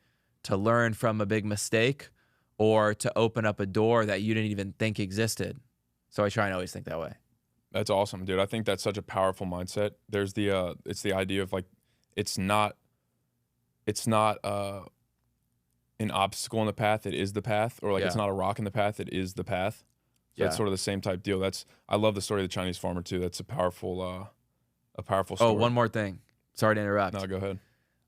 to learn from a big mistake or to open up a door that you didn't even think existed. So I try and always think that way. That's awesome, dude. I think that's such a powerful mindset. There's it's the idea of like, it's not an obstacle in the path. It is the path, or like it's not a rock in the path. It is the path. So that's sort of the same type deal. I love the story of the Chinese farmer too. That's a powerful story. Oh, one more thing. sorry to interrupt. No, go ahead.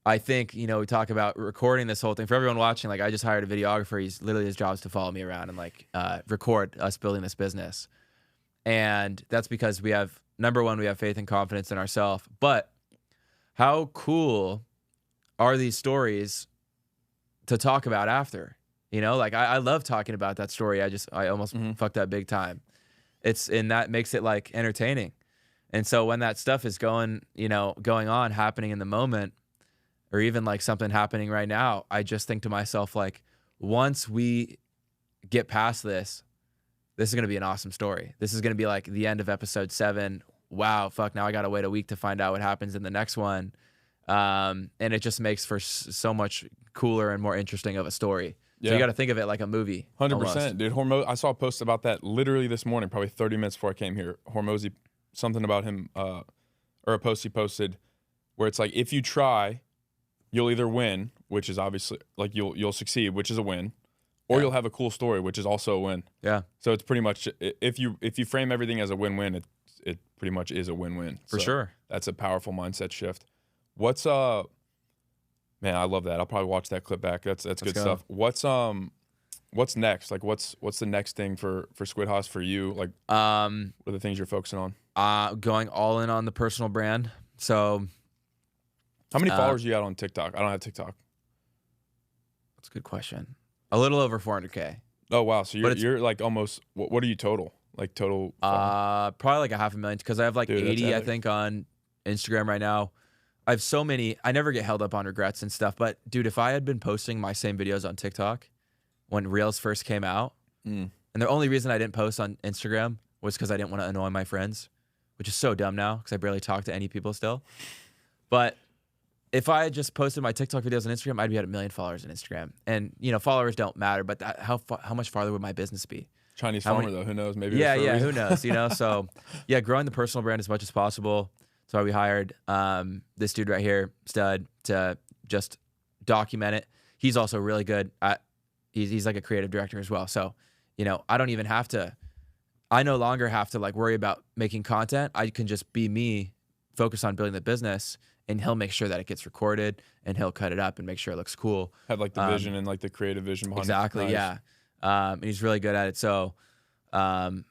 I think, we talk about recording this whole thing. For everyone watching, like, I just hired a videographer. He's literally, his job is to follow me around and like record us building this business. And that's because we have, number one, we have faith and confidence in ourselves. But how cool are these stories to talk about after? Like I love talking about that story. I almost fucked up big time. And that makes it like entertaining. And so when that stuff is going on, happening in the moment, or even like something happening right now, I just think to myself, like, once we get past this is going to be an awesome story. This is going to be like the end of episode 7. Wow, fuck, now I got to wait a week to find out what happens in the next one. And it just makes for so much cooler and more interesting of a story. So you got to think of it like a movie. 100%, dude. I saw a post about that literally this morning, probably 30 minutes before I came here. Hormozy, something about him, or a post he posted where it's like, if you try, you'll either win, which is obviously like you'll succeed, which is a win, or you'll have a cool story, which is also a win. Yeah. So it's pretty much, if you frame everything as a win-win, it pretty much is a win-win. For sure. That's a powerful mindset shift. What's man, I love that. I'll probably watch that clip back. That's good stuff. What's next? Like what's the next thing for SquidHaus for you? Like what are the things you're focusing on? Going all in on the personal brand. So how many followers you got on TikTok? I don't have TikTok. That's a good question. A little over 400K. Oh wow! So you're like almost. What are you total? Like total? Probably like 500,000 because I have like 80, I think, on Instagram right now. I have so many. I never get held up on regrets and stuff. But dude, if I had been posting my same videos on TikTok when Reels first came out, and the only reason I didn't post on Instagram was because I didn't want to annoy my friends, which is so dumb now because I barely talk to any people still. But if I had just posted my TikTok videos on Instagram, I'd be at 1 million followers on Instagram. And followers don't matter, but how much farther would my business be? Chinese farmer though, who knows? Maybe. Yeah, who knows? So yeah, growing the personal brand as much as possible. That's why we hired this dude right here, Stud, to just document it. He's also really good at. He's like a creative director as well. So I don't even have to. I no longer have to like worry about making content. I can just be me, focus on building the business. And he'll make sure that it gets recorded, and he'll cut it up and make sure it looks cool. Have like the vision and like the creative vision behind it. Exactly, nice. Yeah. And he's really good at it. So, doubling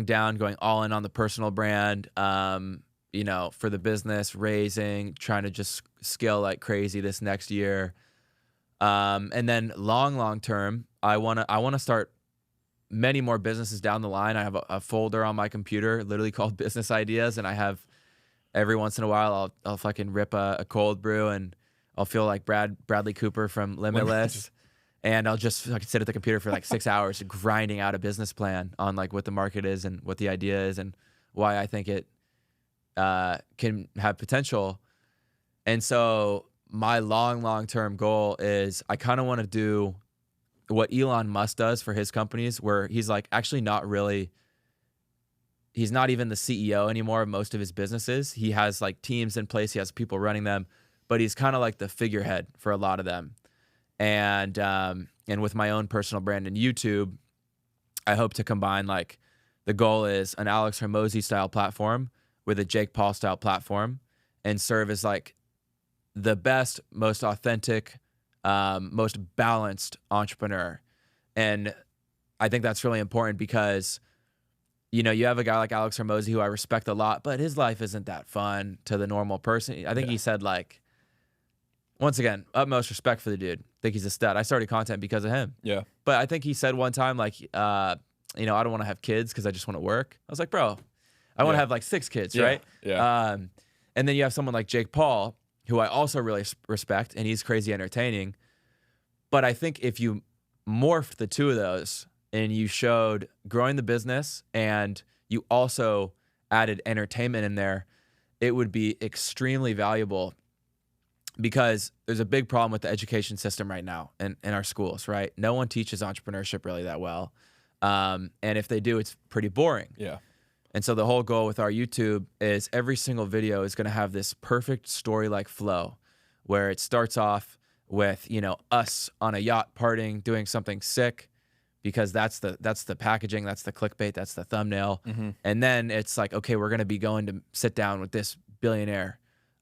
down, going all in on the personal brand, for the business, trying to just scale like crazy this next year. And then long term, I wanna start many more businesses down the line. I have a folder on my computer literally called Business Ideas, and I have every once in a while I'll fucking rip a cold brew, and I'll feel like Bradley Cooper from Limitless, and I'll just fucking sit at the computer for like 6 hours grinding out a business plan on like what the market is and what the idea is and why I think it can have potential. And so my long-term goal is I kind of want to do what Elon Musk does for his companies, where he's like actually he's not even the CEO anymore of most of his businesses. He has like teams in place. He has people running them, but he's kind of like the figurehead for a lot of them. And with my own personal brand and YouTube, I hope to combine like the goal is an Alex Hormozy style platform with a Jake Paul style platform and serve as like the best, most authentic, most balanced entrepreneur. And I think that's really important because you have a guy like Alex Hormozy who I respect a lot, but his life isn't that fun to the normal person. I think he said like, once again, utmost respect for the dude. I think he's a stud. I started content because of him. Yeah. But I think he said one time like, I don't want to have kids because I just want to work. I was like, bro, I want to have like 6 kids, right? Yeah. And then you have someone like Jake Paul, who I also really respect, and he's crazy entertaining. But I think if you morphed the two of those, and you showed growing the business and you also added entertainment in there, it would be extremely valuable because there's a big problem with the education system right now in our schools, right? No one teaches entrepreneurship really that well. And if they do, it's pretty boring. Yeah. And so the whole goal with our YouTube is every single video is going to have this perfect story-like flow where it starts off with, us on a yacht partying, doing something sick, because that's the packaging, that's the clickbait, that's the thumbnail. And then it's like, okay, we're going to be going to sit down with this billionaire,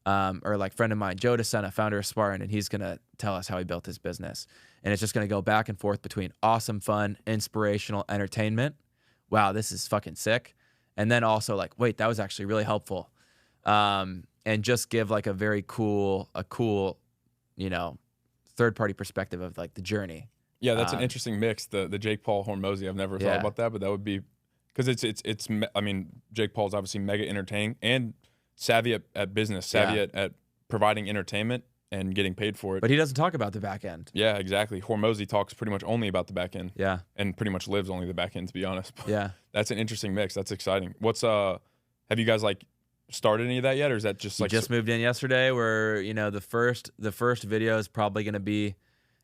or like friend of mine, Joe DeSena, founder of Spartan, and he's gonna tell us how he built his business. And it's just gonna go back and forth between awesome, fun, inspirational entertainment. Wow, this is fucking sick. And then also like, wait, that was actually really helpful. And just give like a cool, you know, third party perspective of like the journey. Yeah, that's an interesting mix. The Jake Paul Hormozy. I've never thought about that, but that would be because it's. I mean, Jake Paul's obviously mega entertaining and savvy at business, savvy at providing entertainment and getting paid for it. But he doesn't talk about the back end. Yeah, exactly. Hormozy talks pretty much only about the back end. Yeah, and pretty much lives only the back end, to be honest. But yeah, that's an interesting mix. That's exciting. What's have you guys like started any of that yet, or is that just like just moved in yesterday? Where you know the first video is probably gonna be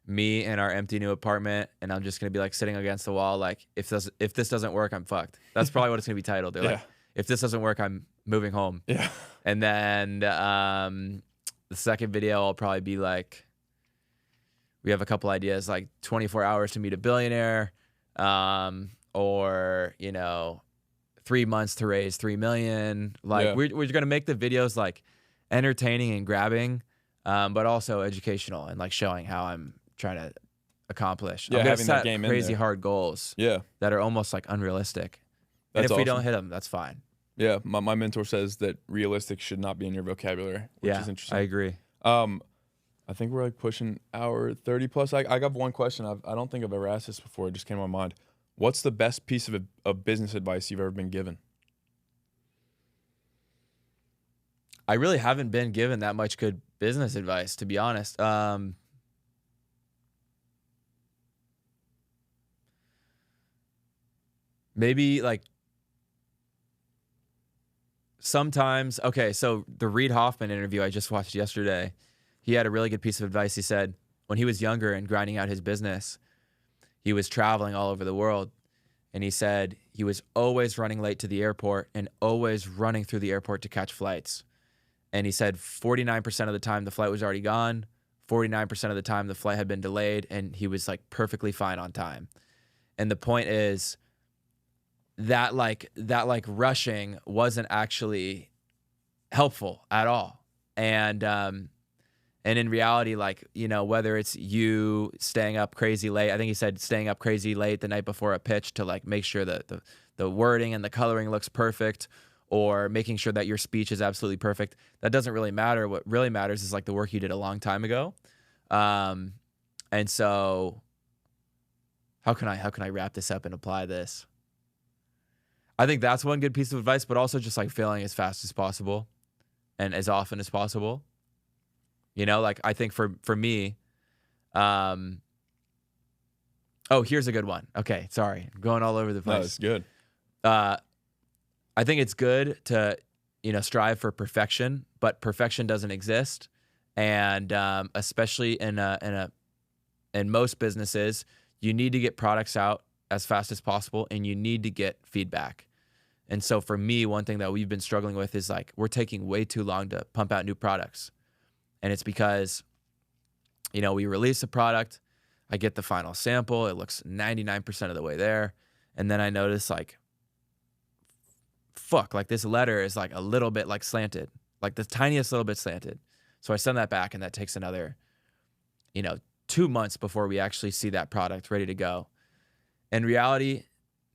me in our empty new apartment, and I'm just gonna be like sitting against the wall, like if this doesn't work, I'm fucked. That's probably what it's gonna be titled. They're like, if this doesn't work, I'm moving home. Yeah. And then the second video will probably be like, we have a couple ideas, like 24 hours to meet a billionaire, or you know, 3 months to raise $3 million. Like we're gonna make the videos like entertaining and grabbing, but also educational and like showing how I'm trying to accomplish. I'm gonna set crazy hard goals. That are almost like unrealistic. And if we don't hit them, that's fine. Yeah, my mentor says that realistic should not be in your vocabulary, which is interesting. I agree. I think we're like pushing hour 30 plus. I got one question. I don't think I've ever asked this before. It just came to my mind. What's the best piece of business advice you've ever been given? I really haven't been given that much good business advice, to be honest. Maybe like sometimes, okay, so the Reid Hoffman interview I just watched yesterday, he had a really good piece of advice. He said when he was younger and grinding out his business, he was traveling all over the world. And he said he was always running late to the airport and always running through the airport to catch flights. And he said 49% of the time the flight was already gone, 49% of the time the flight had been delayed, and he was like perfectly fine on time. And the point is that rushing wasn't actually helpful at all. And in reality, like, you know, whether it's you staying up crazy late, I think he said staying up crazy late the night before a pitch to like make sure that the wording and the coloring looks perfect, or making sure that your speech is absolutely perfect, that doesn't really matter. What really matters is like the work you did a long time ago. And so how can I wrap this up and apply this? I think that's one good piece of advice, but also just like failing as fast as possible and as often as possible. You know, like I think for me, oh, here's a good one. Okay, sorry, I'm going all over the place. No, it's good. I think it's good to, you know, strive for perfection, but perfection doesn't exist, and especially in most businesses, you need to get products out as fast as possible, and you need to get feedback. And so for me, one thing that we've been struggling with is like we're taking way too long to pump out new products. And it's because, you know, we release a product, I get the final sample, it looks 99% of the way there, and then I notice like, fuck, like this letter is like a little bit like slanted, like the tiniest little bit slanted. So I send that back, and that takes another, you know, 2 months before we actually see that product ready to go. In reality,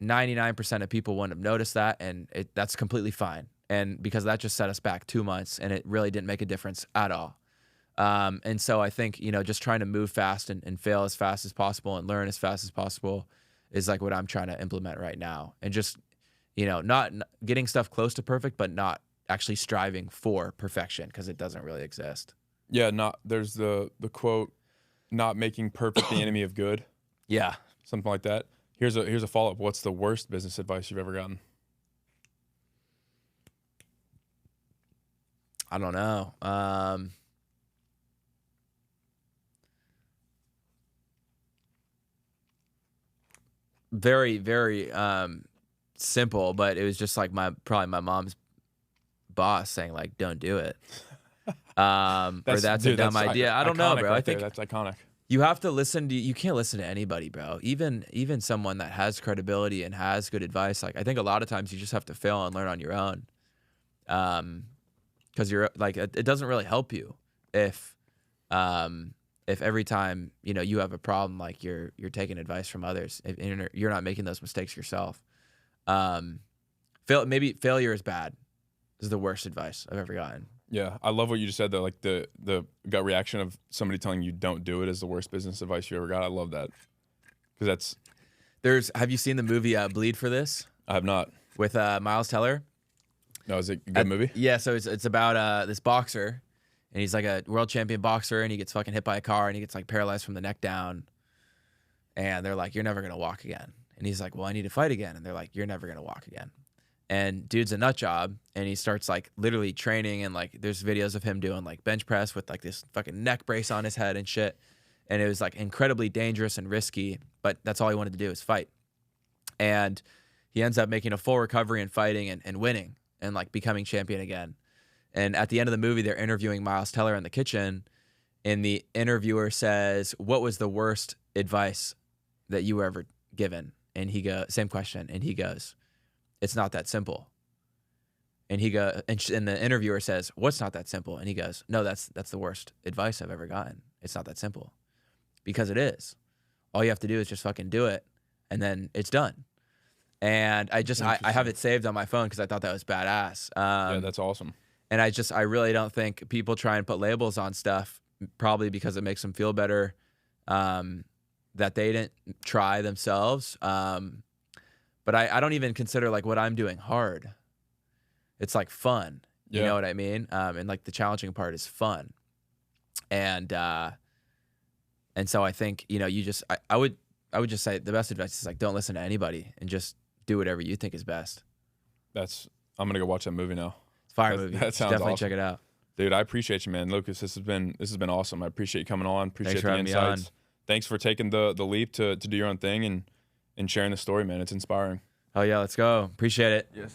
99% of people wouldn't have noticed that, and that's completely fine. And because that just set us back 2 months, and it really didn't make a difference at all. And so I think, you know, just trying to move fast and fail as fast as possible and learn as fast as possible is like what I'm trying to implement right now. And just, you know, not getting stuff close to perfect, but not actually striving for perfection, because it doesn't really exist. Yeah, there's the quote, not making perfect the enemy of good. Yeah. Something like that. Here's a follow-up. What's the worst business advice you've ever gotten? I don't know. Very, very simple, but it was just like probably my mom's boss saying like, "Don't do it," or that's a dumb idea. I don't know, bro. I think that's iconic. You have to listen to. You can't listen to anybody, bro. Even someone that has credibility and has good advice. Like I think a lot of times you just have to fail and learn on your own. because you're like, it doesn't really help you if every time, you know, you have a problem, like you're taking advice from others, if you're not making those mistakes yourself. Maybe failure is bad. This is the worst advice I've ever gotten. Yeah, I love what you just said though. Like the gut reaction of somebody telling you don't do it is the worst business advice you ever got. I love that because have you seen the movie Bleed for This? I have not. With Miles Teller. No, is it a good movie? Yeah, so it's about this boxer, and he's like a world champion boxer, and he gets fucking hit by a car, and he gets like paralyzed from the neck down. And they're like, "You're never gonna walk again." And he's like, "Well, I need to fight again." And they're like, "You're never gonna walk again." And dude's a nut job, and he starts like literally training, and like there's videos of him doing like bench press with like this fucking neck brace on his head and shit. And it was like incredibly dangerous and risky, but that's all he wanted to do is fight. And he ends up making a full recovery and fighting and winning and like becoming champion again. And at the end of the movie, they're interviewing Miles Teller in the kitchen, and the interviewer says, "What was the worst advice that you were ever given?" And he goes, same question, and he goes, "It's not that simple." And and the interviewer says, "What's not that simple?" And he goes, "No, that's the worst advice I've ever gotten. It's not that simple." Because it is. All you have to do is just fucking do it, and then it's done. And I have it saved on my phone because I thought that was badass. Yeah, that's awesome. And I really don't think people try and put labels on stuff, probably because it makes them feel better, that they didn't try themselves. But I don't even consider like what I'm doing hard. It's like fun. You know what I mean? And like the challenging part is fun. And so I think, you know, I would just say the best advice is like, don't listen to anybody and just do whatever you think is best. I'm going to go watch that movie now. It's a fire movie. That sounds definitely awesome. Check it out. Dude, I appreciate you, man. Lucas, this has been awesome. I appreciate you coming on. Appreciate the insights. Thanks for taking the leap to do your own thing and sharing the story, man. It's inspiring. Oh yeah, let's go. Appreciate it. Yes.